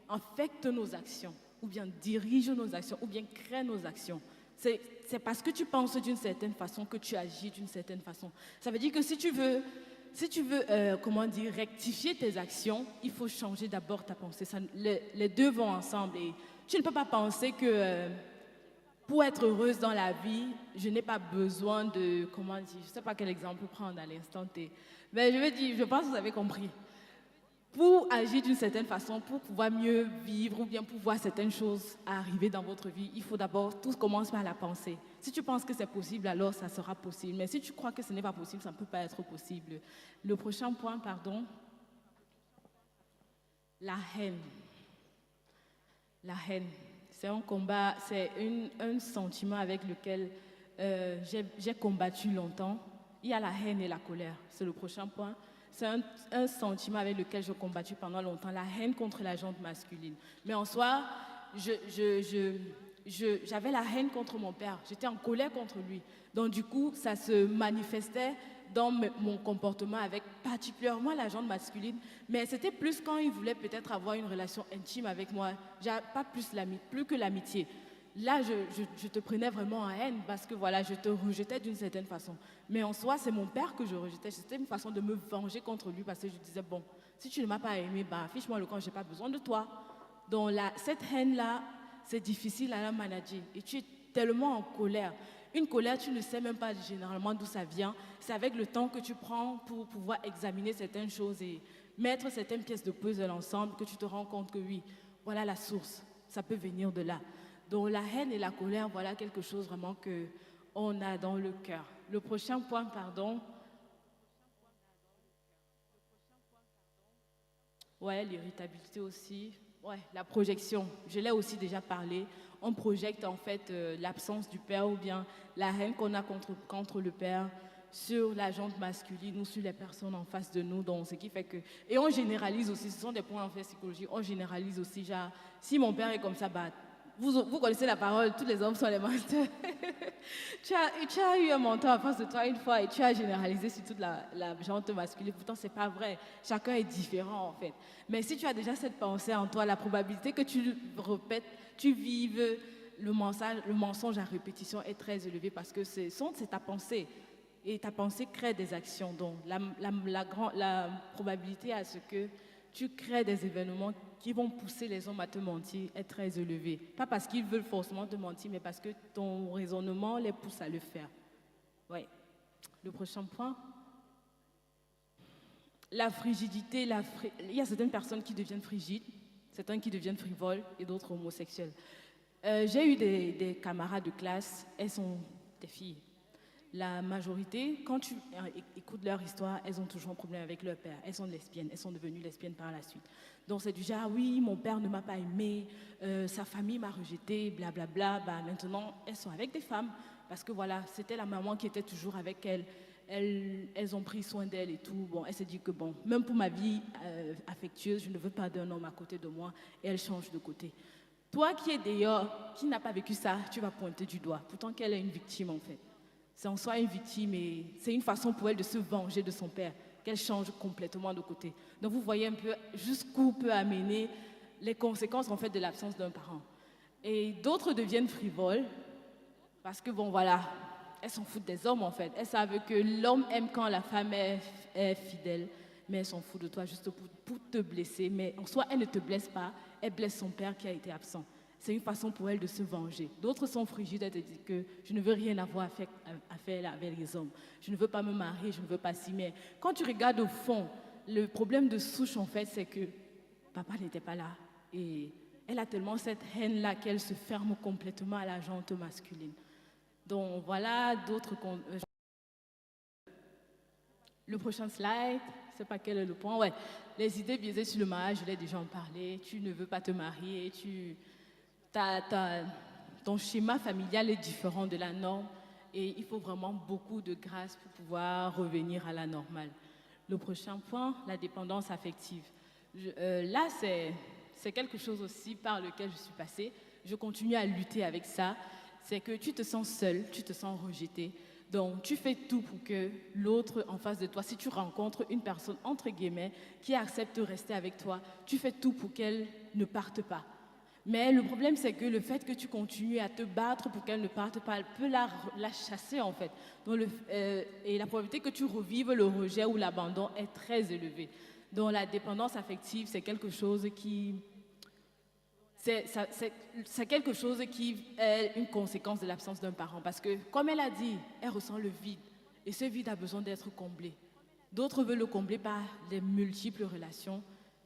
affectent nos actions ou bien dirigent nos actions ou bien créent nos actions. C'est parce que tu penses d'une certaine façon que tu agis d'une certaine façon. Ça veut dire que si tu veux comment dire, rectifier tes actions, il faut changer d'abord ta pensée. Les deux vont ensemble et tu ne peux pas penser que pour être heureuse dans la vie, je n'ai pas besoin de, comment dire, je ne sais pas quel exemple prendre à l'instant T. Mais je pense que vous avez compris. Pour agir d'une certaine façon, pour pouvoir mieux vivre ou bien pour voir certaines choses arriver dans votre vie, il faut d'abord, tout commence par la pensée. Si tu penses que c'est possible, alors ça sera possible. Mais si tu crois que ce n'est pas possible, ça ne peut pas être possible. Le prochain point, la haine. La haine. C'est un combat, c'est un sentiment avec lequel j'ai combattu longtemps. Il y a la haine et la colère. C'est le prochain point. C'est un sentiment avec lequel j'ai combattu pendant longtemps, la haine contre la gente masculine. Mais en soi, j'avais la haine contre mon père. J'étais en colère contre lui. Donc du coup, ça se manifestait dans mon comportement avec particulièrement la gente masculine. Mais c'était plus quand il voulait peut-être avoir une relation intime avec moi. Pas plus que l'amitié. Là, je te prenais vraiment en haine parce que voilà, je te rejetais d'une certaine façon. Mais en soi, c'est mon père que je rejetais. C'était une façon de me venger contre lui parce que je disais, bon, si tu ne m'as pas aimé, bah, affiche-moi le camp, je n'ai pas besoin de toi. Donc cette haine-là, c'est difficile à la manager. Et tu es tellement en colère. Une colère, tu ne sais même pas généralement d'où ça vient. C'est avec le temps que tu prends pour pouvoir examiner certaines choses et mettre certaines pièces de puzzle ensemble que tu te rends compte que oui, voilà la source. Ça peut venir de là. Donc la haine et la colère, voilà quelque chose vraiment qu'on a dans le cœur. Le prochain point, ouais, l'irritabilité aussi. Ouais, la projection, je l'ai aussi déjà parlé. On projette en fait l'absence du père ou bien la haine qu'on a contre le père sur la gente masculine ou sur les personnes en face de nous. Donc, ce qui fait que... Et on généralise aussi, ce sont des points en fait psychologiques, on généralise aussi, genre, si mon père est comme ça, bah, vous connaissez la parole, tous les hommes sont les masters. tu as eu un mentor en face de toi une fois et tu as généralisé sur toute la gente masculine. Pourtant, ce n'est pas vrai. Chacun est différent en fait. Mais si tu as déjà cette pensée en toi, la probabilité que tu répètes, tu vives le mensonge à répétition est très élevée parce que c'est ta pensée. Et ta pensée crée des actions. Donc, la probabilité à ce que tu crées des événements qui vont pousser les hommes à te mentir est très élevée. Pas parce qu'ils veulent forcément te mentir, mais parce que ton raisonnement les pousse à le faire. Oui. Le prochain point. La frigidité. Il y a certaines personnes qui deviennent frigides, certains qui deviennent frivoles et d'autres homosexuels. J'ai eu des camarades de classe, elles sont des filles. La majorité, quand tu écoutes leur histoire, elles ont toujours un problème avec leur père. Elles sont lesbiennes, elles sont devenues lesbiennes par la suite. Donc c'est du genre, ah oui, mon père ne m'a pas aimée, sa famille m'a rejetée, blablabla. Bah, maintenant, elles sont avec des femmes parce que voilà, c'était la maman qui était toujours avec elles. Elles ont pris soin d'elle et tout. Bon, elle s'est dit que bon, même pour ma vie affectueuse, je ne veux pas d'un homme à côté de moi et elle change de côté. Toi qui es dehors, qui n'a pas vécu ça, tu vas pointer du doigt. Pourtant qu'elle est une victime en fait. C'est en soi une victime et c'est une façon pour elle de se venger de son père, qu'elle change complètement de côté. Donc vous voyez un peu jusqu'où peut amener les conséquences en fait de l'absence d'un parent. Et d'autres deviennent frivoles parce que bon voilà, elles s'en foutent des hommes en fait. Elles savent que l'homme aime quand la femme est fidèle, mais elles s'en foutent de toi juste pour te blesser. Mais en soi, elle ne te blesse pas, elle blesse son père qui a été absent. C'est une façon pour elle de se venger. D'autres sont frigides, elles te disent que je ne veux rien avoir à faire avec les hommes. Je ne veux pas me marier, je ne veux pas s'y mettre. Quand tu regardes au fond, le problème de souche, en fait, c'est que papa n'était pas là. Et elle a tellement cette haine-là qu'elle se ferme complètement à la gente masculine. Donc voilà d'autres... Le prochain slide, je ne sais pas quel est le point. Ouais, les idées biaisées sur le mariage, je l'ai déjà en parlé. Tu ne veux pas te marier, ton schéma familial est différent de la norme et il faut vraiment beaucoup de grâce pour pouvoir revenir à la normale. Le prochain point, la dépendance affective. Là, c'est quelque chose aussi par lequel je suis passée. Je continue à lutter avec ça. C'est que tu te sens seule, tu te sens rejetée. Donc, tu fais tout pour que l'autre en face de toi, si tu rencontres une personne, entre guillemets, qui accepte de rester avec toi, tu fais tout pour qu'elle ne parte pas. Mais le problème, c'est que le fait que tu continues à te battre pour qu'elle ne parte pas, elle peut la chasser, en fait. Donc, et la probabilité que tu revives le rejet ou l'abandon est très élevée. Donc, la dépendance affective, c'est quelque chose qui... C'est quelque chose qui est une conséquence de l'absence d'un parent. Parce que, comme elle a dit, elle ressent le vide. Et ce vide a besoin d'être comblé. D'autres veulent le combler par les multiples relations.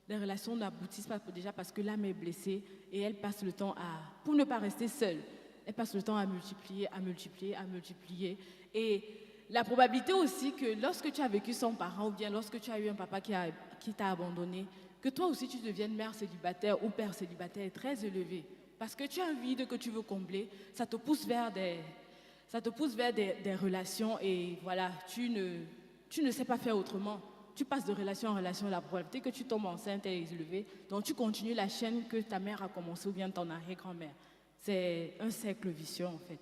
Les relations n'aboutissent pas déjà parce que l'âme est blessée et elle passe le temps à... Pour ne pas rester seule, elle passe le temps à multiplier, à multiplier, à multiplier. Et la probabilité aussi que lorsque tu as vécu sans parent ou bien lorsque tu as eu un papa qui t'a abandonné, que toi aussi tu deviennes mère célibataire ou père célibataire est très élevée. Parce que tu as un vide que tu veux combler, ça te pousse vers des relations et voilà, tu ne sais pas faire autrement. Tu passes de relation en relation, la probabilité que tu tombes enceinte est élevée, donc tu continues la chaîne que ta mère a commencé ou bien ton arrière-grand-mère. C'est un cercle vicieux en fait.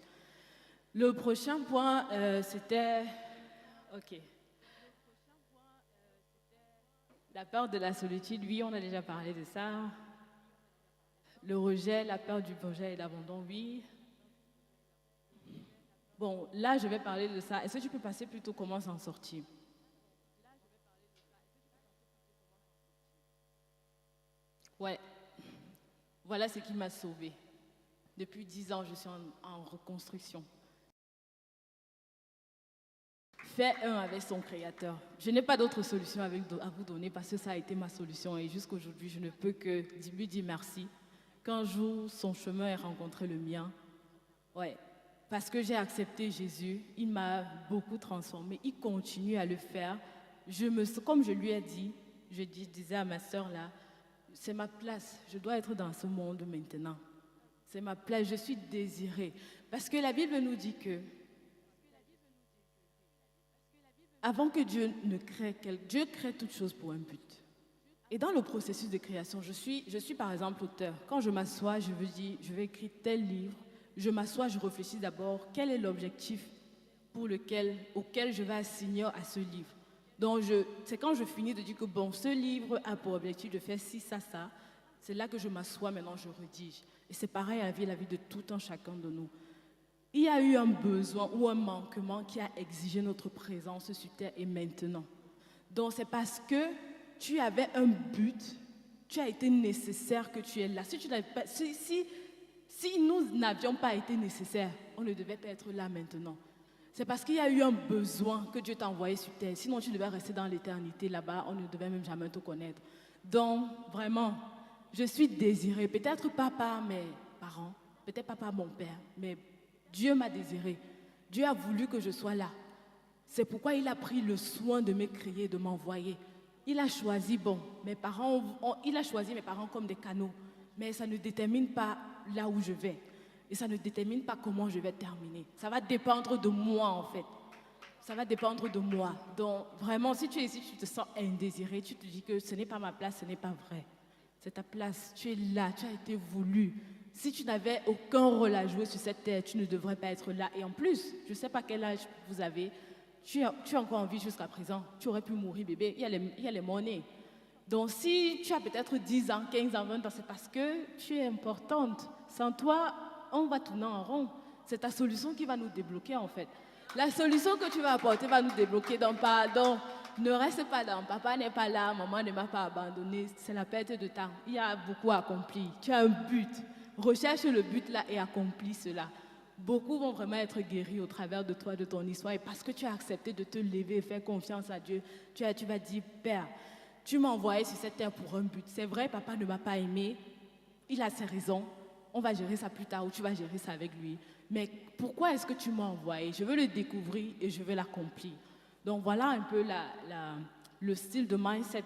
Le prochain point, c'était... Ok. La peur de la solitude, oui, on a déjà parlé de ça. Le rejet, la peur du rejet et l'abandon, oui. Bon, là, je vais parler de ça. Est-ce que tu peux passer plutôt comment s'en sortir? Ouais, voilà ce qui m'a sauvée. Depuis 10 ans, je suis en reconstruction. Fait un avec son créateur. Je n'ai pas d'autre solution à vous donner parce que ça a été ma solution et jusqu'aujourd'hui, je ne peux que lui dire merci. Qu'un jour, son chemin ait rencontré le mien. Ouais, parce que j'ai accepté Jésus, il m'a beaucoup transformée, il continue à le faire. Comme je lui ai dit, je disais à ma sœur là, c'est ma place, je dois être dans ce monde maintenant. C'est ma place, je suis désirée. Parce que la Bible nous dit que avant que Dieu ne crée Dieu crée toutes choses pour un but. Et dans le processus de création, je suis par exemple auteur. Quand je m'assois, je vais écrire tel livre. Je m'assois, je réfléchis d'abord quel est l'objectif auquel je vais assigner à ce livre. Donc c'est quand je finis de dire que bon, ce livre a pour objectif de faire ci, ça, ça. C'est là que je m'assois, maintenant je rédige. Et c'est pareil à la vie de tout un chacun de nous. Il y a eu un besoin ou un manquement qui a exigé notre présence sur terre et maintenant. Donc c'est parce que tu avais un but, tu as été nécessaire que tu es là. Si nous n'avions pas été nécessaires, on ne devait pas être là maintenant. C'est parce qu'il y a eu un besoin que Dieu t'a envoyé sur terre. Sinon, tu devais rester dans l'éternité là-bas, on ne devait même jamais te connaître. Donc, vraiment, je suis désirée. Peut-être pas par mes parents, peut-être pas par mon père, mais Dieu m'a désirée. Dieu a voulu que je sois là. C'est pourquoi il a pris le soin de me créer, de m'envoyer. Il a choisi, il a choisi mes parents comme des canaux, mais ça ne détermine pas là où je vais. Et ça ne détermine pas comment je vais terminer. Ça va dépendre de moi, en fait. Ça va dépendre de moi. Donc, vraiment, si tu es ici, tu te sens indésiré, tu te dis que ce n'est pas ma place, ce n'est pas vrai. C'est ta place, tu es là, tu as été voulu. Si tu n'avais aucun rôle à jouer sur cette terre, tu ne devrais pas être là. Et en plus, je ne sais pas quel âge vous avez, tu es encore en vie jusqu'à présent. Tu aurais pu mourir, bébé. Il y a les monnaies. Donc, si tu as peut-être 10 ans, 15 ans, 20 ans, c'est parce que tu es importante. Sans toi, on va tourner en rond. C'est ta solution qui va nous débloquer, en fait. La solution que tu vas apporter va nous débloquer. Donc, pardon, ne reste pas là. Papa n'est pas là, maman ne m'a pas abandonné. C'est la perte de temps. Il y a beaucoup à accomplir. Tu as un but. Recherche le but là et accomplis cela. Beaucoup vont vraiment être guéris au travers de toi, de ton histoire. Et parce que tu as accepté de te lever et faire confiance à Dieu, tu vas dire, Père, tu m'as envoyé sur cette terre pour un but. C'est vrai, papa ne m'a pas aimé. Il a ses raisons. On va gérer ça plus tard ou tu vas gérer ça avec lui. Mais pourquoi est-ce que tu m'as envoyé? Je veux le découvrir et je veux l'accomplir. Donc voilà un peu le style de mindset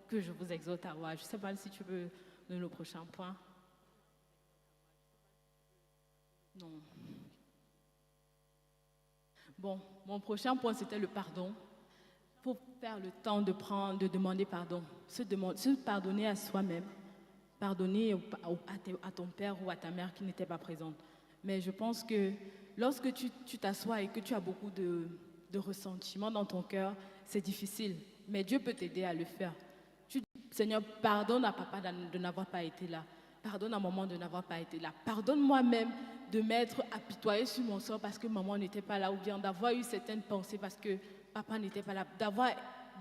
que je vous exhorte à avoir. Je ne sais pas si tu veux donner le prochain point. Non. Bon, mon prochain point, c'était le pardon. Pour faire le temps de demander pardon, se pardonner à soi-même, pardonner à ton père ou à ta mère qui n'était pas présente. Mais je pense que lorsque tu t'assois et que tu as beaucoup de ressentiment dans ton cœur, c'est difficile. Mais Dieu peut t'aider à le faire. Tu dis, Seigneur, pardonne à papa de n'avoir pas été là. Pardonne à maman de n'avoir pas été là. Pardonne-moi même de m'être apitoyée sur mon sort parce que maman n'était pas là, ou bien d'avoir eu certaines pensées parce que papa n'était pas là,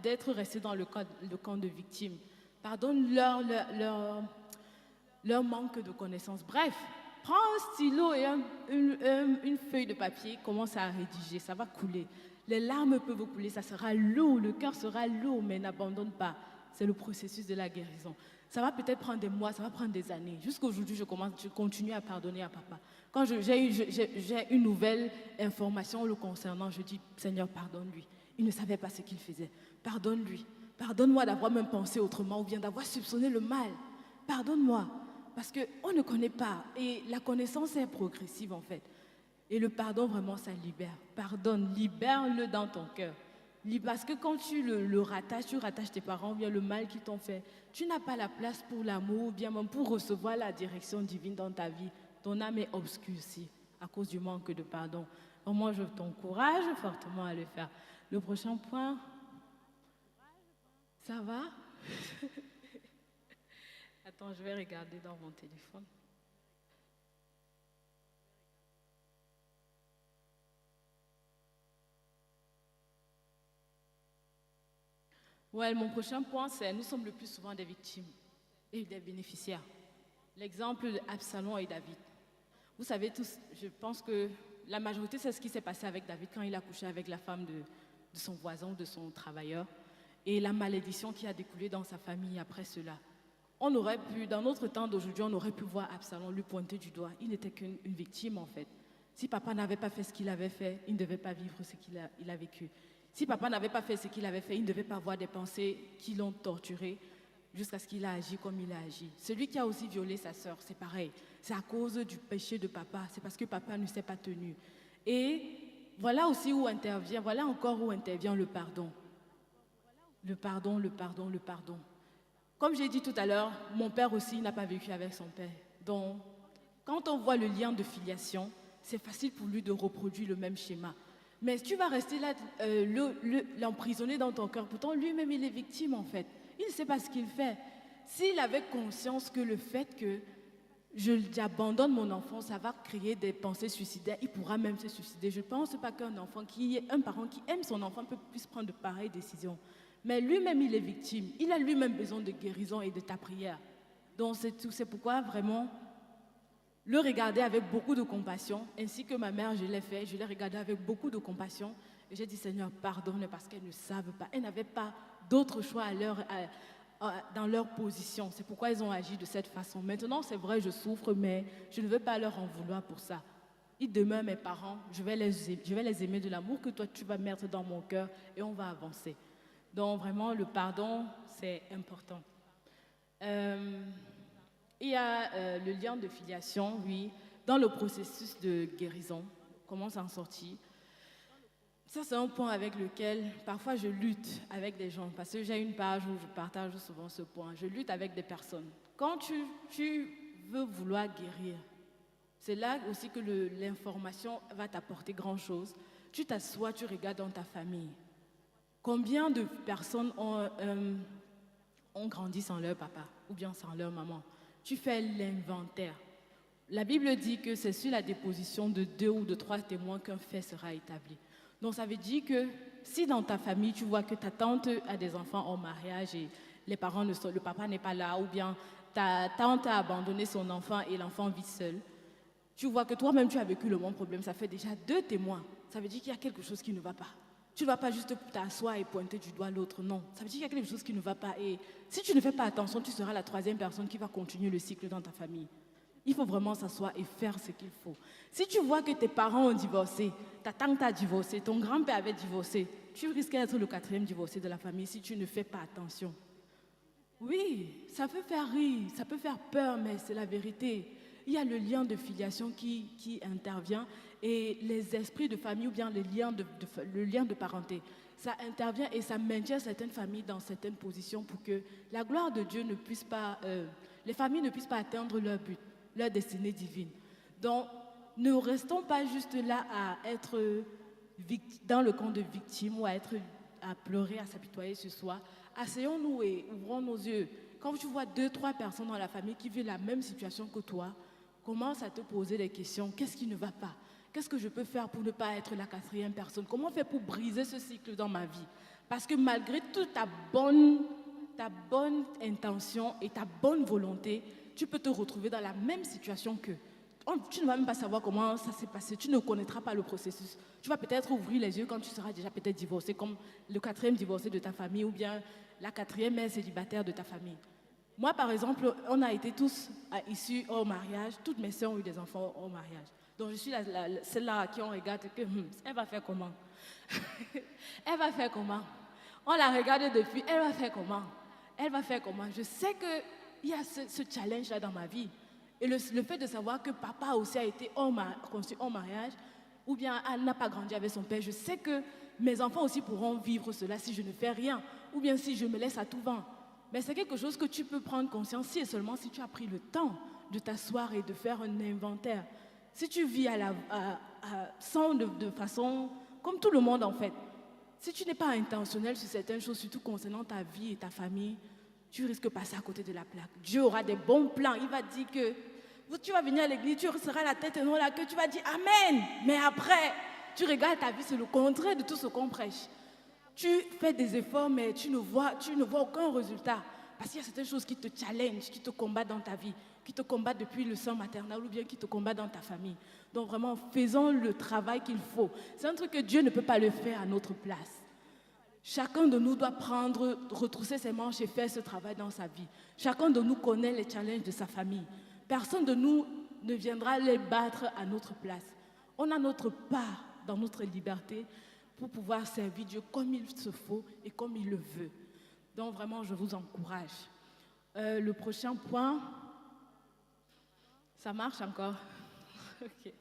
d'être resté dans le camp de victimes. Pardonne-leur leur manque de connaissances. Bref, prends un stylo et une feuille de papier, commence à rédiger, ça va couler. Les larmes peuvent couler, ça sera lourd, le cœur sera lourd, mais n'abandonne pas. C'est le processus de la guérison. Ça va peut-être prendre des mois, ça va prendre des années. Jusqu'aujourd'hui, je continue à pardonner à papa. Quand j'ai une nouvelle information le concernant, je dis, Seigneur, pardonne-lui. Il ne savait pas ce qu'il faisait. Pardonne-lui. Pardonne-moi d'avoir même pensé autrement ou bien d'avoir soupçonné le mal. Pardonne-moi. Parce qu'on ne connaît pas. Et la connaissance est progressive en fait. Et le pardon, vraiment, ça libère. Pardonne, libère-le dans ton cœur. Parce que quand tu le rattaches, tu rattaches tes parents ou bien le mal qu'ils t'ont fait, tu n'as pas la place pour l'amour ou bien même pour recevoir la direction divine dans ta vie. Ton âme est obscurcie à cause du manque de pardon. Donc moi, je t'encourage fortement à le faire. Le prochain point, ça va? Attends, je vais regarder dans mon téléphone. Ouais, mon prochain point, c'est nous sommes le plus souvent des victimes et des bénéficiaires. L'exemple d'Absalom et David. Vous savez tous, je pense que la majorité, c'est ce qui s'est passé avec David quand il a couché avec la femme de son voisin ou de son travailleur et la malédiction qui a découlé dans sa famille après cela. On aurait pu, dans notre temps d'aujourd'hui, on aurait pu voir Absalom lui pointer du doigt. Il n'était qu'une victime en fait. Si papa n'avait pas fait ce qu'il avait fait, il ne devait pas vivre ce qu'il a vécu. Si papa n'avait pas fait ce qu'il avait fait, il ne devait pas avoir des pensées qui l'ont torturé jusqu'à ce qu'il ait agi comme il a agi. Celui qui a aussi violé sa sœur, c'est pareil. C'est à cause du péché de papa. C'est parce que papa ne s'est pas tenu. Et voilà aussi où intervient, voilà encore où intervient le pardon. Le pardon, le pardon, le pardon. Comme j'ai dit tout à l'heure, mon père aussi n'a pas vécu avec son père. Donc, quand on voit le lien de filiation, c'est facile pour lui de reproduire le même schéma. Mais tu vas rester là, l'emprisonner dans ton cœur. Pourtant, lui-même, il est victime, en fait. Il ne sait pas ce qu'il fait. S'il avait conscience que le fait que j'abandonne mon enfant, ça va créer des pensées suicidaires, il pourra même se suicider. Je ne pense pas qu'un parent qui aime son enfant puisse prendre de pareilles décisions. Mais lui-même, il est victime. Il a lui-même besoin de guérison et de ta prière. Donc, c'est pourquoi, vraiment, le regarder avec beaucoup de compassion, ainsi que ma mère, je l'ai fait, je l'ai regardé avec beaucoup de compassion. Et j'ai dit, Seigneur, pardonne parce qu'elles ne savent pas. Elles n'avaient pas d'autre choix dans leur position. C'est pourquoi elles ont agi de cette façon. Maintenant, c'est vrai, je souffre, mais je ne veux pas leur en vouloir pour ça. Ils demeurent mes parents, je vais les aimer de l'amour que toi, tu vas mettre dans mon cœur et on va avancer. Donc, vraiment, le pardon, c'est important. Il y a le lien de filiation, oui, dans le processus de guérison. Comment s'en sortir? Ça, c'est un point avec lequel, parfois, je lutte avec des gens. Parce que j'ai une page où je partage souvent ce point. Je lutte avec des personnes. Quand tu veux vouloir guérir, c'est là aussi que l'information va t'apporter grand-chose. Tu t'assois, tu regardes dans ta famille. Combien de personnes ont grandi sans leur papa ou bien sans leur maman? Tu fais l'inventaire. La Bible dit que c'est sur la déposition de 2 ou de 3 témoins qu'un fait sera établi. Donc ça veut dire que si dans ta famille, tu vois que ta tante a des enfants en mariage et le papa n'est pas là, ou bien ta tante a abandonné son enfant et l'enfant vit seul, tu vois que toi-même tu as vécu le même problème, ça fait déjà 2 témoins. Ça veut dire qu'il y a quelque chose qui ne va pas. Tu ne vas pas juste t'asseoir et pointer du doigt l'autre, non. Ça veut dire qu'il y a quelque chose qui ne va pas. Et si tu ne fais pas attention, tu seras la 3e personne qui va continuer le cycle dans ta famille. Il faut vraiment s'asseoir et faire ce qu'il faut. Si tu vois que tes parents ont divorcé, ta tante a divorcé, ton grand-père avait divorcé, tu risques d'être le 4e divorcé de la famille si tu ne fais pas attention. Oui, ça peut faire rire, ça peut faire peur, mais c'est la vérité. Il y a le lien de filiation qui intervient et les esprits de famille ou bien le lien de parenté. Ça intervient et ça maintient certaines familles dans certaines positions pour que la gloire de Dieu ne puisse pas, les familles ne puissent pas atteindre leur but, leur destinée divine. Donc, ne restons pas juste là à être dans le camp de victime ou à pleurer, à s'apitoyer sur soi. Asseyons-nous et ouvrons nos yeux. Quand tu vois 2-3 personnes dans la famille qui vivent la même situation que toi, commence à te poser des questions. Qu'est-ce qui ne va pas? Qu'est-ce que je peux faire pour ne pas être la 4e personne? Comment faire pour briser ce cycle dans ma vie? Parce que malgré toute ta bonne intention et ta bonne volonté, tu peux te retrouver dans la même situation qu'eux. Tu ne vas même pas savoir comment ça s'est passé. Tu ne connaîtras pas le processus. Tu vas peut-être ouvrir les yeux quand tu seras déjà peut-être divorcé, comme le 4e divorcé de ta famille ou bien la 4e mère célibataire de ta famille. Moi, par exemple, on a été tous issus au mariage. Toutes mes sœurs ont eu des enfants au mariage. Donc, je suis celle-là à qui on regarde que elle va faire comment? Elle va faire comment? On la regarde depuis, elle va faire comment? Elle va faire comment? Je sais qu'il y a ce challenge-là dans ma vie. Et le fait de savoir que papa aussi a été conçu en mariage, ou bien elle n'a pas grandi avec son père, je sais que mes enfants aussi pourront vivre cela si je ne fais rien, ou bien si je me laisse à tout vent. Mais c'est quelque chose que tu peux prendre conscience si et seulement si tu as pris le temps de t'asseoir et de faire un inventaire. Si tu vis de façon comme tout le monde en fait, si tu n'es pas intentionnel sur certaines choses, surtout concernant ta vie et ta famille, tu risques de passer à côté de la plaque. Dieu aura des bons plans. Il va dire que tu vas venir à l'église, tu seras la tête et non la queue, tu vas dire Amen. Mais après, tu regardes ta vie, c'est le contraire de tout ce qu'on prêche. Tu fais des efforts, mais tu ne vois aucun résultat. Parce qu'il y a certaines choses qui te challengent, qui te combattent dans ta vie, qui te combattent depuis le sein maternel ou bien qui te combattent dans ta famille. Donc vraiment, faisons le travail qu'il faut. C'est un truc que Dieu ne peut pas le faire à notre place. Chacun de nous doit retrousser ses manches et faire ce travail dans sa vie. Chacun de nous connaît les challenges de sa famille. Personne de nous ne viendra les battre à notre place. On a notre part dans notre liberté pour pouvoir servir Dieu comme il se faut et comme il le veut. Donc vraiment, je vous encourage. Le prochain point, ça marche encore? Ok.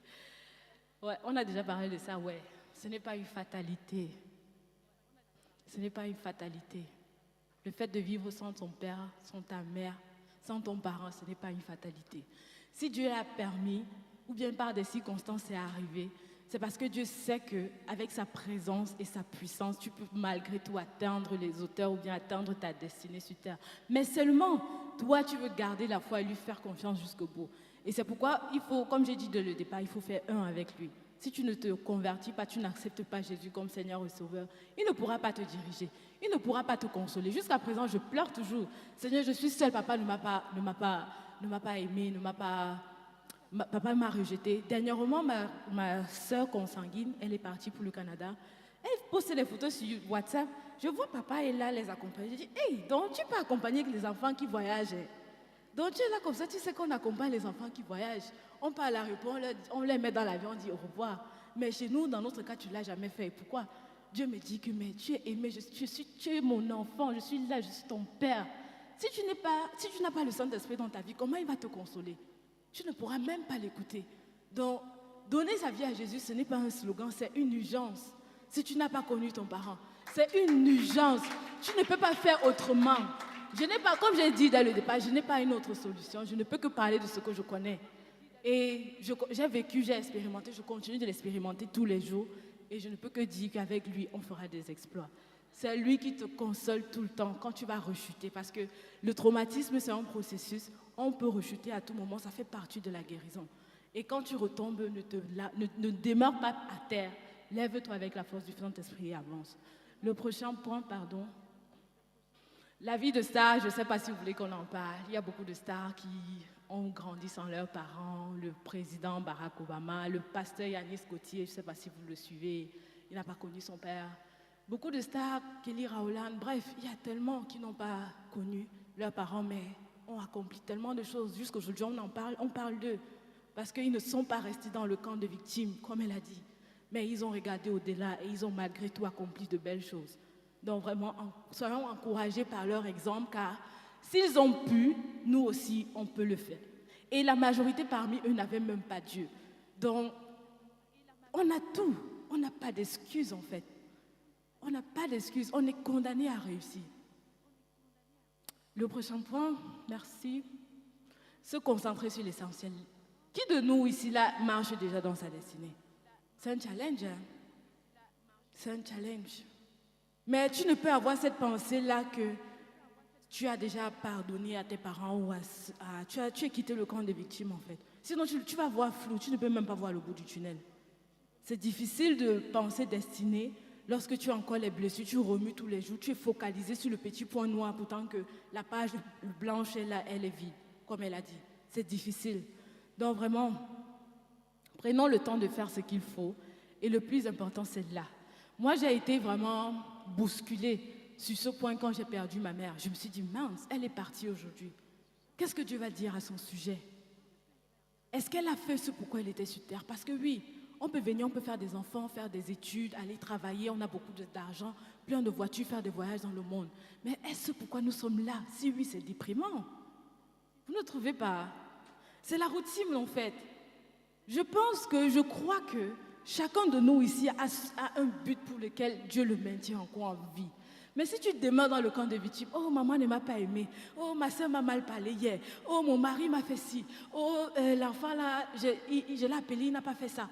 Ouais, on a déjà parlé de ça, ouais. Ce n'est pas une fatalité. Ce n'est pas une fatalité. Le fait de vivre sans ton père, sans ta mère, sans ton parent, ce n'est pas une fatalité. Si Dieu l'a permis, ou bien par des circonstances c'est arrivé, c'est parce que Dieu sait qu'avec sa présence et sa puissance, tu peux malgré tout atteindre les hauteurs ou bien atteindre ta destinée sur terre. Mais seulement, toi, tu veux garder la foi et lui faire confiance jusqu'au bout. Et c'est pourquoi il faut, comme j'ai dit dès le départ, il faut faire un avec lui. Si tu ne te convertis pas, tu n'acceptes pas Jésus comme Seigneur et Sauveur, il ne pourra pas te diriger, il ne pourra pas te consoler. Jusqu'à présent, je pleure toujours. Seigneur, je suis seule, papa ne m'a pas aimé, papa m'a rejeté. Dernièrement, ma soeur consanguine, elle est partie pour le Canada. Elle postait des photos sur WhatsApp. Je vois papa est là, les accompagner. Je dis, hey, donc tu peux accompagner les enfants qui voyagent. Donc tu es là comme ça, tu sais qu'on accompagne les enfants qui voyagent. On part à l'aéroport, on les met dans l'avion, on dit au revoir. Mais chez nous, dans notre cas, tu ne l'as jamais fait. Pourquoi? Dieu me dit que mais tu es aimé, tu es mon enfant, je suis là, je suis ton père. Si tu n'as pas le Saint-Esprit dans ta vie, comment il va te consoler? Tu ne pourras même pas l'écouter. Donc, donner sa vie à Jésus, ce n'est pas un slogan, c'est une urgence. Si tu n'as pas connu ton parent, c'est une urgence. Tu ne peux pas faire autrement. Je n'ai pas, comme j'ai dit dès le départ, je n'ai pas une autre solution. Je ne peux que parler de ce que je connais. Et j'ai vécu, j'ai expérimenté, je continue de l'expérimenter tous les jours. Et je ne peux que dire qu'avec lui, on fera des exploits. C'est lui qui te console tout le temps quand tu vas rechuter. Parce que le traumatisme, c'est un processus. On peut rechuter à tout moment, ça fait partie de la guérison. Et quand tu retombes, ne demeure pas à terre. Lève-toi avec la force du Saint-Esprit et avance. Le prochain point, pardon. La vie de star, je ne sais pas si vous voulez qu'on en parle. Il y a beaucoup de stars qui ont grandi sans leurs parents. Le président Barack Obama, le pasteur Yanis Gauthier, je ne sais pas si vous le suivez, il n'a pas connu son père. Beaucoup de stars, Kelly Rowland, bref, il y a tellement qui n'ont pas connu leurs parents, mais ont accompli tellement de choses. Jusqu'aujourd'hui, on parle d'eux. Parce qu'ils ne sont pas restés dans le camp de victimes, comme elle a dit. Mais ils ont regardé au-delà et ils ont malgré tout accompli de belles choses. Donc vraiment, soyons encouragés par leur exemple, car s'ils ont pu, nous aussi, on peut le faire. Et la majorité parmi eux n'avaient même pas Dieu. Donc, on a tout. On n'a pas d'excuses, en fait. On n'a pas d'excuses. On est condamné à réussir. Le prochain point, merci. Se concentrer sur l'essentiel. Qui de nous ici là marche déjà dans sa destinée? C'est un challenge. Hein? C'est un challenge. Mais tu ne peux avoir cette pensée-là que tu as déjà pardonné à tes parents ou tu as quitté le camp des victimes en fait. Sinon tu vas voir flou, tu ne peux même pas voir le bout du tunnel. C'est difficile de penser destinée lorsque tu as encore les blessures, tu remues tous les jours, tu es focalisé sur le petit point noir pourtant que la page blanche elle est vide, comme elle a dit. C'est difficile. Donc vraiment, prenons le temps de faire ce qu'il faut et le plus important c'est là. Moi j'ai été vraiment bousculée sur ce point quand j'ai perdu ma mère. Je me suis dit, mince, elle est partie aujourd'hui. Qu'est-ce que Dieu va dire à son sujet? Est-ce qu'elle a fait ce pourquoi elle était sur terre? Parce que oui, on peut venir, on peut faire des enfants, faire des études, aller travailler, on a beaucoup d'argent, plein de voitures, faire des voyages dans le monde. Mais est-ce pourquoi nous sommes là? Si oui, c'est déprimant. Vous ne trouvez pas? C'est la routine en fait. Je crois que chacun de nous ici a un but pour lequel Dieu le maintient encore en vie. Mais si tu te demandes dans le camp des victimes, oh maman ne m'a pas aimé, oh ma soeur m'a mal parlé hier, oh mon mari m'a fait ci, oh l'enfant là, je l'ai appelé, il n'a pas fait ça.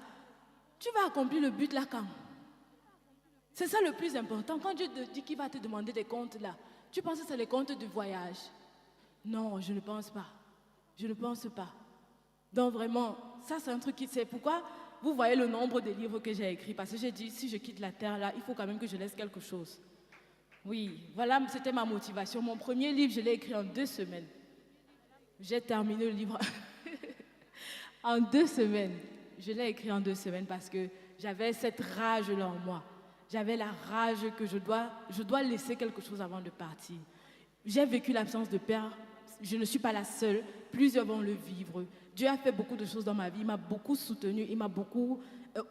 Tu vas accomplir le but là quand? C'est ça le plus important. Quand Dieu te dit qu'il va te demander des comptes là, tu penses que c'est les comptes du voyage? Non, je ne pense pas. Je ne pense pas. Donc vraiment, ça c'est un truc qui... C'est pourquoi vous voyez le nombre de livres que j'ai écrits. Parce que j'ai dit, si je quitte la terre là, il faut quand même que je laisse quelque chose. Oui, voilà, c'était ma motivation. Mon premier livre, je l'ai écrit en 2 semaines. J'ai terminé le livre en 2 semaines. Je l'ai écrit en 2 semaines parce que j'avais cette rage-là en moi. J'avais la rage que je dois laisser quelque chose avant de partir. J'ai vécu l'absence de père. Je ne suis pas la seule. Plusieurs vont le vivre. Dieu a fait beaucoup de choses dans ma vie. Il m'a beaucoup soutenue. Il m'a beaucoup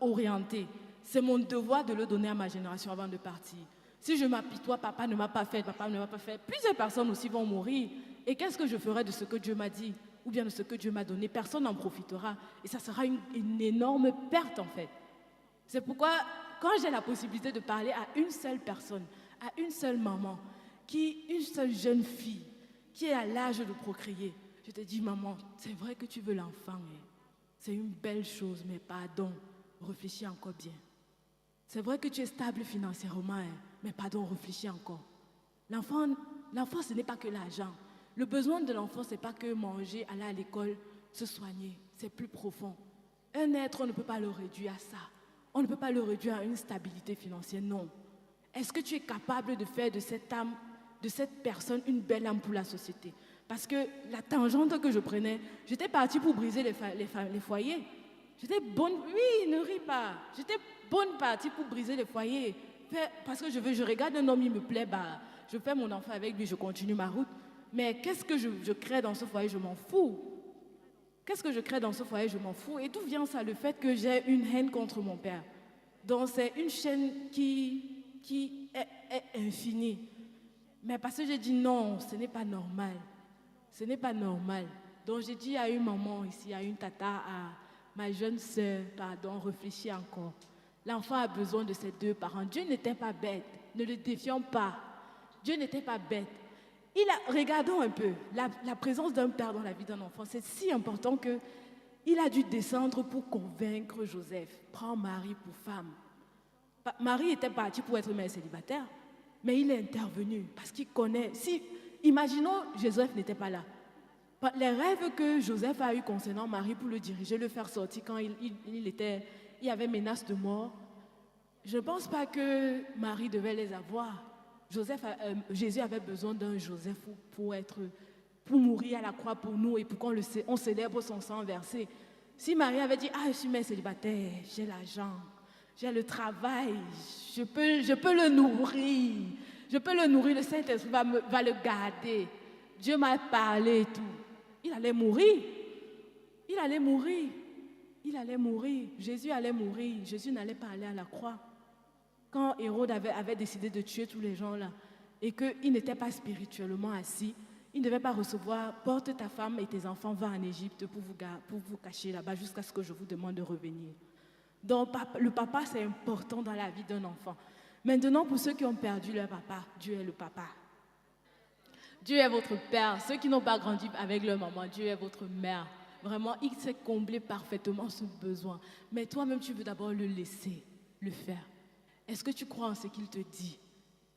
orientée. C'est mon devoir de le donner à ma génération avant de partir. Si je m'apitoie, papa ne m'a pas fait, plusieurs personnes aussi vont mourir. Et qu'est-ce que je ferai de ce que Dieu m'a dit ou bien de ce que Dieu m'a donné? Personne n'en profitera. Et ça sera une énorme perte en fait. C'est pourquoi, quand j'ai la possibilité de parler à une seule personne, à une seule maman, une seule jeune fille, qui est à l'âge de procréer, je te dis, maman, c'est vrai que tu veux l'enfant, c'est une belle chose, mais pardon, réfléchis encore bien. C'est vrai que tu es stable financièrement, mais pardon, réfléchis encore. L'enfant, ce n'est pas que l'argent. Le besoin de l'enfant, ce n'est pas que manger, aller à l'école, se soigner. C'est plus profond. Un être, on ne peut pas le réduire à ça. On ne peut pas le réduire à une stabilité financière, non. Est-ce que tu es capable de faire de cette âme, de cette personne, une belle âme pour la société? Parce que la tangente que je prenais, j'étais partie pour briser les foyers. J'étais bonne, oui, ne ris pas. J'étais bonne partie pour briser les foyers. Parce que je regarde un homme, il me plaît, je fais mon enfant avec lui, je continue ma route. Mais qu'est-ce que je crée dans ce foyer? Je m'en fous. Qu'est-ce que je crée dans ce foyer? Je m'en fous. Et d'où vient ça? Le fait que j'ai une haine contre mon père. Donc c'est une chaîne qui est infinie. Mais parce que j'ai dit non, ce n'est pas normal. Ce n'est pas normal. Donc j'ai dit à une maman ici, à une tata, à ma jeune sœur, pardon, réfléchis encore. L'enfant a besoin de ses 2 parents. Dieu n'était pas bête. Ne le défions pas. Dieu n'était pas bête. Regardons un peu, la présence d'un père dans la vie d'un enfant, c'est si important qu'il a dû descendre pour convaincre Joseph. Prends Marie pour femme. Marie était partie pour être mère célibataire, mais il est intervenu parce qu'il connaît. Imaginons, Joseph n'était pas là. Les rêves que Joseph a eus concernant Marie pour le diriger, le faire sortir quand il y avait menace de mort, je ne pense pas que Marie devait les avoir. Jésus avait besoin d'un Joseph pour mourir à la croix pour nous et pour qu'on célèbre son sang versé. Si Marie avait dit, je suis mère célibataire, j'ai l'argent, j'ai le travail, je peux le nourrir, le Saint-Esprit va le garder. Dieu m'a parlé et tout. Il allait mourir. Jésus allait mourir. Jésus n'allait pas aller à la croix. Quand Hérode avait décidé de tuer tous les gens là, et qu'il n'était pas spirituellement assis, il ne devait pas recevoir, porte ta femme et tes enfants, va en Égypte pour vous cacher là-bas jusqu'à ce que je vous demande de revenir. Donc le papa, c'est important dans la vie d'un enfant. Maintenant, pour ceux qui ont perdu leur papa, Dieu est le papa. Dieu est votre père. Ceux qui n'ont pas grandi avec leur maman, Dieu est votre mère. Vraiment, il sait combler parfaitement ce besoin. Mais toi-même, tu veux d'abord le laisser le faire. Est-ce que tu crois en ce qu'il te dit?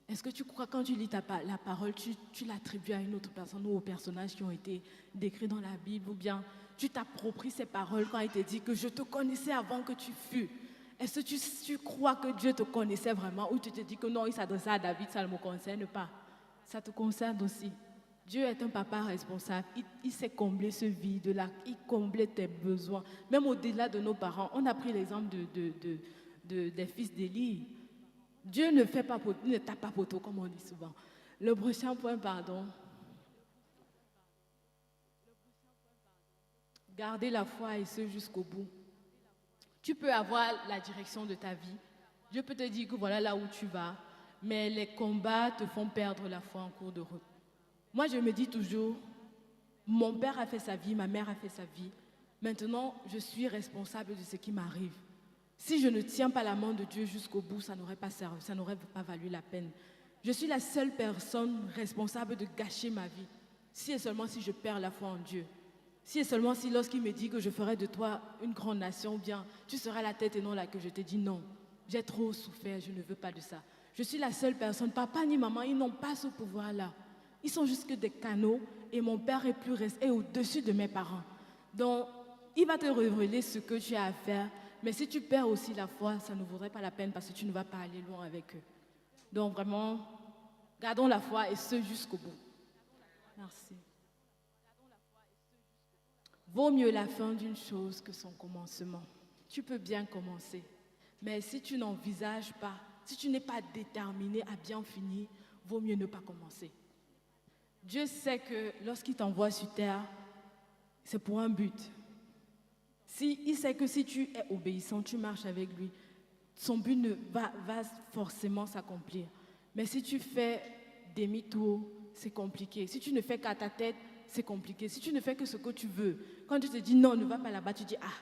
Est-ce que tu crois, quand tu lis la parole, tu l'attribues à une autre personne ou aux personnages qui ont été décrits dans la Bible, ou bien tu t'appropries ces paroles quand il te dit que je te connaissais avant que tu fus? Est-ce que tu crois que Dieu te connaissait vraiment, ou tu te dis que non, il s'adressait à David, ça ne me concerne pas? Ça te concerne aussi. Dieu est un papa responsable. Il sait combler ce vide-là. Il comblait tes besoins. Même au-delà de nos parents. On a pris l'exemple des fils d'Élie. Dieu ne tape pas poteau, comme on dit souvent. Le prochain point, pardon. Garder la foi et ce jusqu'au bout. Tu peux avoir la direction de ta vie. Dieu peut te dire que voilà là où tu vas. Mais les combats te font perdre la foi en cours de route. Moi, je me dis toujours, mon père a fait sa vie, ma mère a fait sa vie. Maintenant, je suis responsable de ce qui m'arrive. Si je ne tiens pas la main de Dieu jusqu'au bout, ça n'aurait pas servi, ça n'aurait pas valu la peine. Je suis la seule personne responsable de gâcher ma vie. Si et seulement si je perds la foi en Dieu. Si et seulement si lorsqu'il me dit que je ferai de toi une grande nation, ou bien tu seras la tête et non la queue, je te dis non. J'ai trop souffert, je ne veux pas de ça. Je suis la seule personne, papa ni maman, ils n'ont pas ce pouvoir-là. Ils sont juste que des canaux et mon père est au-dessus de mes parents. Donc, il va te révéler ce que tu as à faire. Mais si tu perds aussi la foi, ça ne vaudrait pas la peine parce que tu ne vas pas aller loin avec eux. Donc vraiment, gardons la foi et ce jusqu'au bout. Merci. Vaut mieux la fin d'une chose que son commencement. Tu peux bien commencer. Mais si tu n'envisages pas, si tu n'es pas déterminé à bien finir, vaut mieux ne pas commencer. Dieu sait que lorsqu'il t'envoie sur terre, c'est pour un but. Il sait que si tu es obéissant, tu marches avec lui, son but va forcément s'accomplir. Mais si tu fais demi-tour, c'est compliqué. Si tu ne fais qu'à ta tête, c'est compliqué. Si tu ne fais que ce que tu veux, quand tu te dis non, ne va pas là-bas, tu dis ah,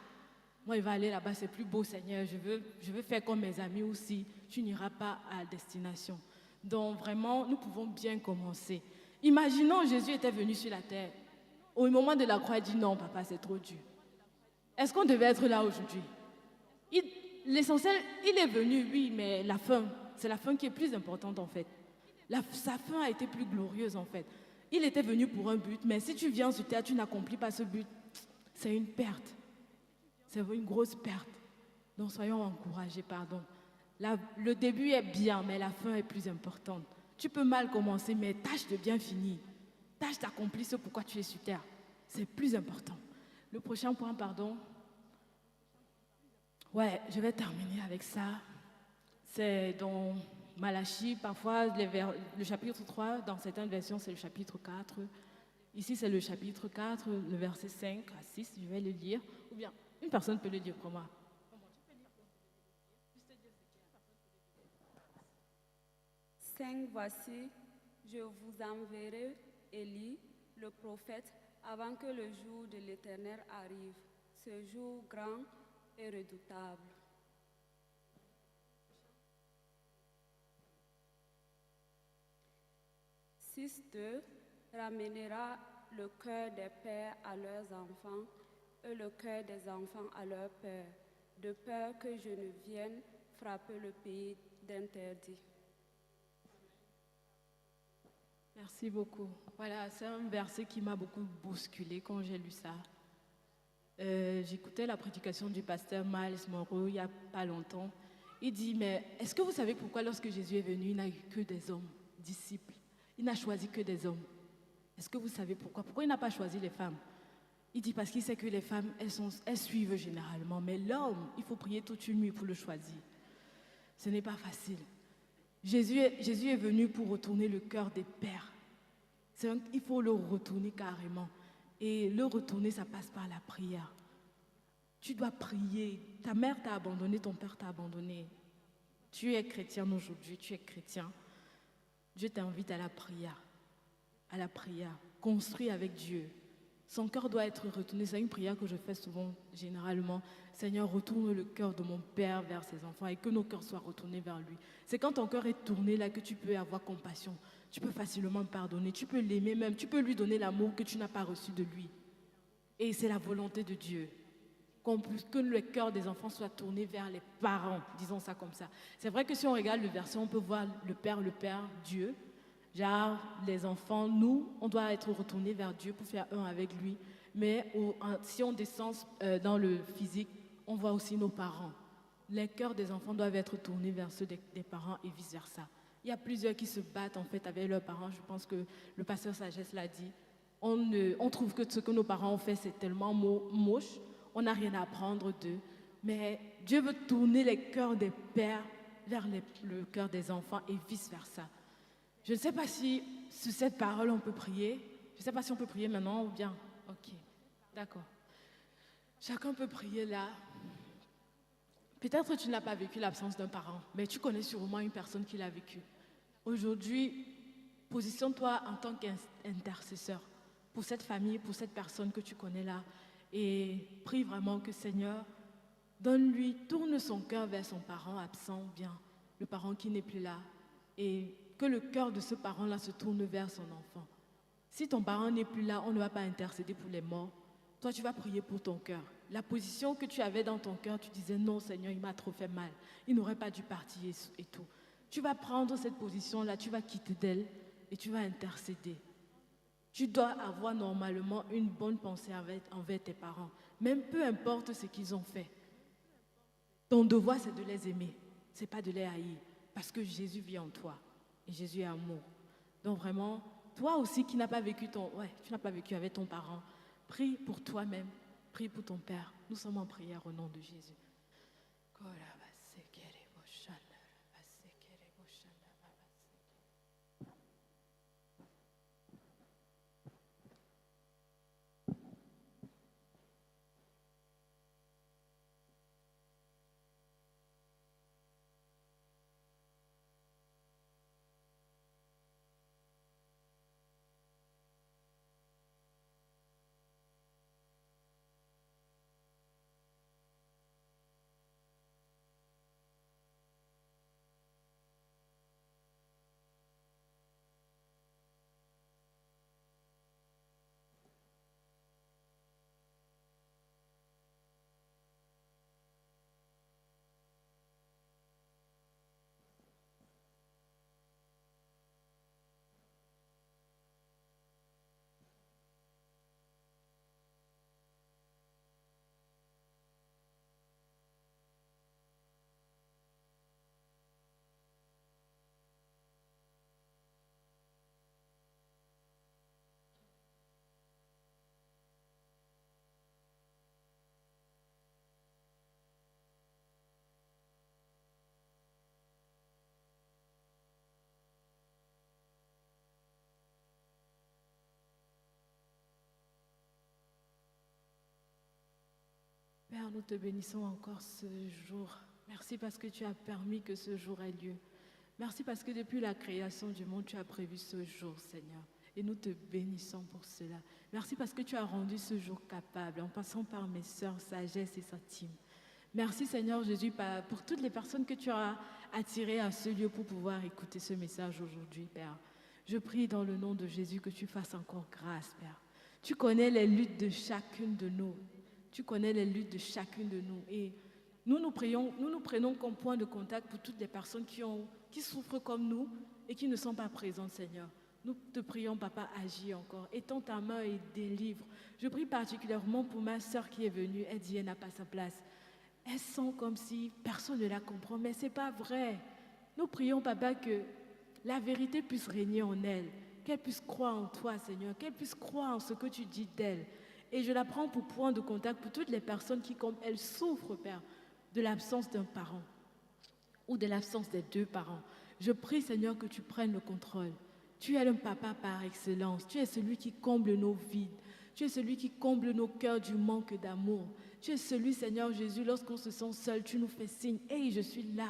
moi il va aller là-bas, c'est plus beau Seigneur, je veux faire comme mes amis aussi, tu n'iras pas à destination. Donc vraiment, nous pouvons bien commencer. Imaginons Jésus était venu sur la terre. Au moment de la croix, il dit non papa, c'est trop dur. Est-ce qu'on devait être là aujourd'hui? L'essentiel, il est venu, oui, mais la fin, c'est la fin qui est plus importante en fait. Sa fin a été plus glorieuse en fait. Il était venu pour un but, mais si tu viens sur terre, tu n'accomplis pas ce but, c'est une perte. C'est une grosse perte. Donc soyons encouragés, pardon. Le début est bien, mais la fin est plus importante. Tu peux mal commencer, mais tâche de bien finir. Tâche d'accomplir ce pourquoi tu es sur terre. C'est plus important. Le prochain point, pardon. Ouais, je vais terminer avec ça. C'est dans Malachie, parfois le chapitre 3, dans certaines versions c'est le chapitre 4. Ici c'est le chapitre 4, le verset 5 à 6, je vais le lire. Ou bien, une personne peut le lire pour moi. 5, voici, je vous enverrai Élie, le prophète, avant que le jour de l'Éternel arrive, ce jour grand et redoutable. « 6.2 ramènera le cœur des pères à leurs enfants et le cœur des enfants à leurs pères, de peur que je ne vienne frapper le pays d'interdit. » Merci beaucoup. Voilà, c'est un verset qui m'a beaucoup bousculé quand j'ai lu ça. J'écoutais la prédication du pasteur Miles Monroe il n'y a pas longtemps. Il dit, mais est-ce que vous savez pourquoi lorsque Jésus est venu, il n'a eu que des hommes, disciples? Il n'a choisi que des hommes. Est-ce que vous savez pourquoi? Pourquoi il n'a pas choisi les femmes? Il dit parce qu'il sait que les femmes, elles suivent généralement. Mais l'homme, il faut prier toute une nuit pour le choisir. Ce n'est pas facile. Jésus est venu pour retourner le cœur des pères. Il faut le retourner carrément. Et le retourner, ça passe par la prière. Tu dois prier. Ta mère t'a abandonné, ton père t'a abandonné. Tu es chrétien aujourd'hui, tu es chrétien. Dieu t'invite à la prière. À la prière. Construis avec Dieu. Son cœur doit être retourné. C'est une prière que je fais souvent, généralement. Seigneur, retourne le cœur de mon Père vers ses enfants et que nos cœurs soient retournés vers lui. C'est quand ton cœur est tourné là que tu peux avoir compassion. Tu peux facilement pardonner. Tu peux l'aimer même. Tu peux lui donner l'amour que tu n'as pas reçu de lui. Et c'est la volonté de Dieu. Que le cœur des enfants soit tourné vers les parents, disons ça comme ça. C'est vrai que si on regarde le verset, on peut voir le Père, Dieu. Genre, les enfants, nous, on doit être retournés vers Dieu pour faire un avec lui. Mais si on descend dans le physique, on voit aussi nos parents. Les cœurs des enfants doivent être tournés vers ceux des parents et vice-versa. Il y a plusieurs qui se battent en fait avec leurs parents. Je pense que le pasteur Sagesse l'a dit. On trouve que ce que nos parents ont fait, c'est tellement moche. On n'a rien à apprendre d'eux. Mais Dieu veut tourner les cœurs des pères vers le cœur des enfants et vice-versa. Je ne sais pas si sur cette parole on peut prier. Je ne sais pas si on peut prier maintenant ou bien. Ok, d'accord. Chacun peut prier là. Peut-être que tu n'as pas vécu l'absence d'un parent, mais tu connais sûrement une personne qui l'a vécu. Aujourd'hui, positionne-toi en tant qu'intercesseur pour cette famille, pour cette personne que tu connais là, et prie vraiment que Seigneur, donne-lui, tourne son cœur vers son parent absent, ou bien le parent qui n'est plus là, et que le cœur de ce parent-là se tourne vers son enfant. Si ton parent n'est plus là, on ne va pas intercéder pour les morts. Toi, tu vas prier pour ton cœur. La position que tu avais dans ton cœur, tu disais non, Seigneur, il m'a trop fait mal. Il n'aurait pas dû partir et tout. Tu vas prendre cette position-là, tu vas quitter d'elle et tu vas intercéder. Tu dois avoir normalement une bonne pensée envers tes parents, même peu importe ce qu'ils ont fait. Ton devoir, c'est de les aimer, ce n'est pas de les haïr, parce que Jésus vit en toi et Jésus est amour. Donc vraiment, toi aussi qui n'as pas vécu tu n'as pas vécu avec ton parent, prie pour toi-même, prie pour ton père. Nous sommes en prière au nom de Jésus. Père, nous te bénissons encore ce jour. Merci parce que tu as permis que ce jour ait lieu. Merci parce que depuis la création du monde, tu as prévu ce jour, Seigneur. Et nous te bénissons pour cela. Merci parce que tu as rendu ce jour capable, en passant par mes sœurs, Sagesse et Satime. Merci, Seigneur Jésus, pour toutes les personnes que tu as attirées à ce lieu pour pouvoir écouter ce message aujourd'hui, Père. Je prie dans le nom de Jésus que tu fasses encore grâce, Père. Tu connais les luttes de chacune de nous. Tu connais les luttes de chacune de nous. Et nous nous prenons comme point de contact pour toutes les personnes qui souffrent comme nous et qui ne sont pas présentes, Seigneur. Nous te prions, Papa, agis encore. Étends ta main et délivre. Je prie particulièrement pour ma sœur qui est venue. Elle dit qu'elle n'a pas sa place. Elle sent comme si personne ne la comprend, mais ce n'est pas vrai. Nous prions, Papa, que la vérité puisse régner en elle, qu'elle puisse croire en toi, Seigneur, qu'elle puisse croire en ce que tu dis d'elle. Et je la prends pour point de contact pour toutes les personnes qui, comme elles, souffrent, Père, de l'absence d'un parent ou de l'absence des deux parents. Je prie, Seigneur, que tu prennes le contrôle. Tu es le papa par excellence. Tu es celui qui comble nos vides. Tu es celui qui comble nos cœurs du manque d'amour. Tu es celui, Seigneur Jésus, lorsqu'on se sent seul, tu nous fais signe. Hey, je suis là.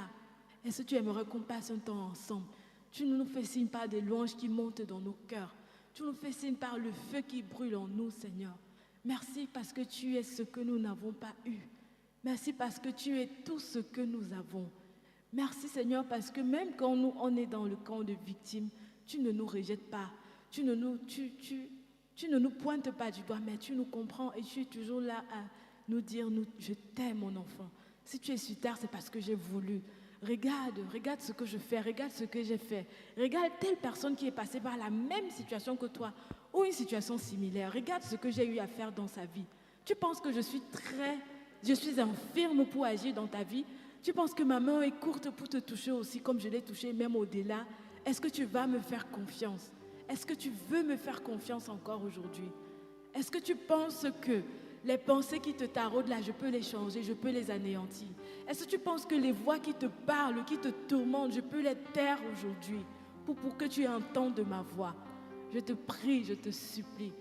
Est-ce que tu aimerais qu'on passe un temps ensemble? Tu nous fais signe par des louanges qui montent dans nos cœurs. Tu nous fais signe par le feu qui brûle en nous, Seigneur. Merci parce que tu es ce que nous n'avons pas eu. Merci parce que tu es tout ce que nous avons. Merci Seigneur parce que même quand on est dans le camp de victimes, tu ne nous rejettes pas. Tu Tu ne nous pointes pas du doigt, mais tu nous comprends et tu es toujours là à nous dire, je t'aime mon enfant. Si tu es sur terre, c'est parce que j'ai voulu. Regarde ce que je fais, regarde ce que j'ai fait. Regarde telle personne qui est passée par la même situation que toi ou une situation similaire. Regarde ce que j'ai eu à faire dans sa vie. Tu penses que je suis infirme pour agir dans ta vie? Tu penses que ma main est courte pour te toucher aussi comme je l'ai touché, même au-delà? Est-ce que tu vas me faire confiance? Est-ce que tu veux me faire confiance encore aujourd'hui? Est-ce que tu penses que les pensées qui te taraudent là, je peux les changer, je peux les anéantir? Est-ce que tu penses que les voix qui te parlent, qui te tourmentent, je peux les taire aujourd'hui pour que tu entendes ma voix? Je te prie, je te supplie.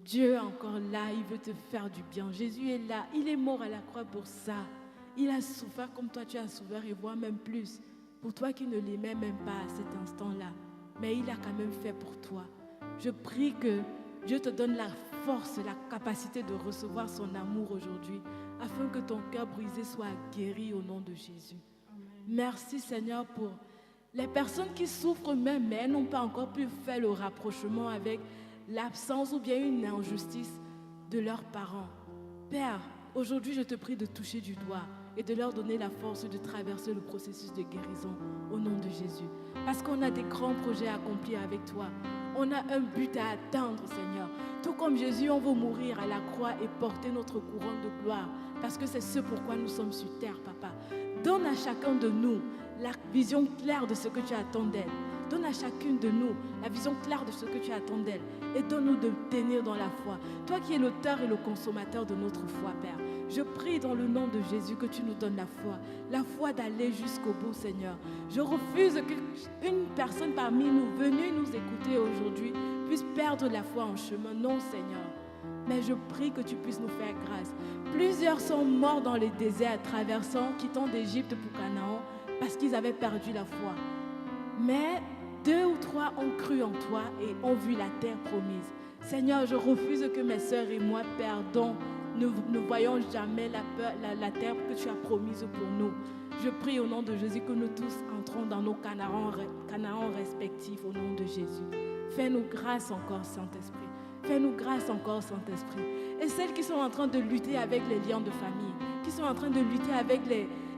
Dieu est encore là, il veut te faire du bien. Jésus est là, il est mort à la croix pour ça. Il a souffert comme toi tu as souffert et voire même plus. Pour toi qui ne l'aimais même pas à cet instant-là. Mais il a quand même fait pour toi. Je prie que Dieu te donne la force, la capacité de recevoir son amour aujourd'hui, afin que ton cœur brisé soit guéri au nom de Jésus. Amen. Merci Seigneur pour les personnes qui souffrent même, mais elles n'ont pas encore pu faire le rapprochement avec l'absence ou bien une injustice de leurs parents. Père, aujourd'hui je te prie de toucher du doigt et de leur donner la force de traverser le processus de guérison au nom de Jésus. Parce qu'on a des grands projets à accomplir avec toi. On a un but à atteindre, Seigneur. Tout comme Jésus, on veut mourir à la croix et porter notre couronne de gloire. Parce que c'est ce pourquoi nous sommes sur terre, Papa. Donne à chacun de nous la vision claire de ce que tu attends d'elle. Donne à chacune de nous la vision claire de ce que tu attends d'elle. Et donne-nous de tenir dans la foi. Toi qui es l'auteur et le consommateur de notre foi, Père. Je prie dans le nom de Jésus que tu nous donnes la foi d'aller jusqu'au bout, Seigneur. Je refuse qu'une personne parmi nous, venue nous écouter aujourd'hui, puisse perdre la foi en chemin. Non, Seigneur. Mais je prie que tu puisses nous faire grâce. Plusieurs sont morts dans le désert, traversant, quittant d'Égypte pour Canaan, parce qu'ils avaient perdu la foi. Mais 2 ou 3 ont cru en toi et ont vu la terre promise. Seigneur, je refuse que mes sœurs et moi perdons. Ne voyons jamais la terre que tu as promise pour nous. Je prie au nom de Jésus que nous tous entrons dans nos Canaan respectifs au nom de Jésus. Fais-nous grâce encore, Saint-Esprit. Fais-nous grâce encore, Saint-Esprit. Et celles qui sont en train de lutter avec les liens de famille, qui sont en train de lutter avec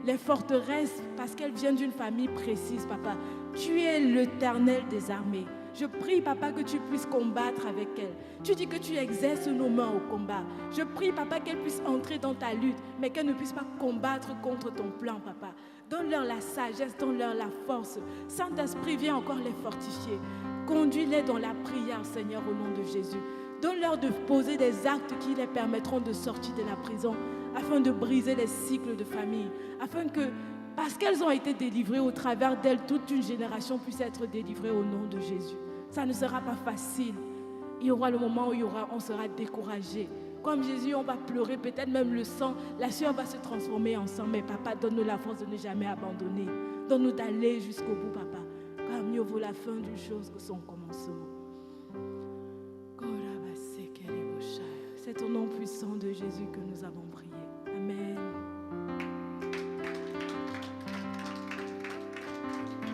les forteresses parce qu'elles viennent d'une famille précise, Papa. Tu es l'Éternel des armées. Je prie, Papa, que tu puisses combattre avec elles. Tu dis que tu exerces nos mains au combat. Je prie, Papa, qu'elles puissent entrer dans ta lutte, mais qu'elles ne puissent pas combattre contre ton plan, Papa. Donne-leur la sagesse, donne-leur la force. Saint-Esprit, viens encore les fortifier. Conduis-les dans la prière, Seigneur, au nom de Jésus. Donne-leur de poser des actes qui les permettront de sortir de la prison, afin de briser les cycles de famille, afin que, parce qu'elles ont été délivrées au travers d'elles, toute une génération puisse être délivrée au nom de Jésus. Ça ne sera pas facile. Il y aura le moment où on sera découragé. Comme Jésus, on va pleurer, peut-être même le sang, la sueur va se transformer en sang. Mais Papa, donne-nous la force de ne jamais abandonner. Donne-nous d'aller jusqu'au bout, Papa. Car mieux vaut la fin d'une chose que son commencement. C'est au nom puissant de Jésus que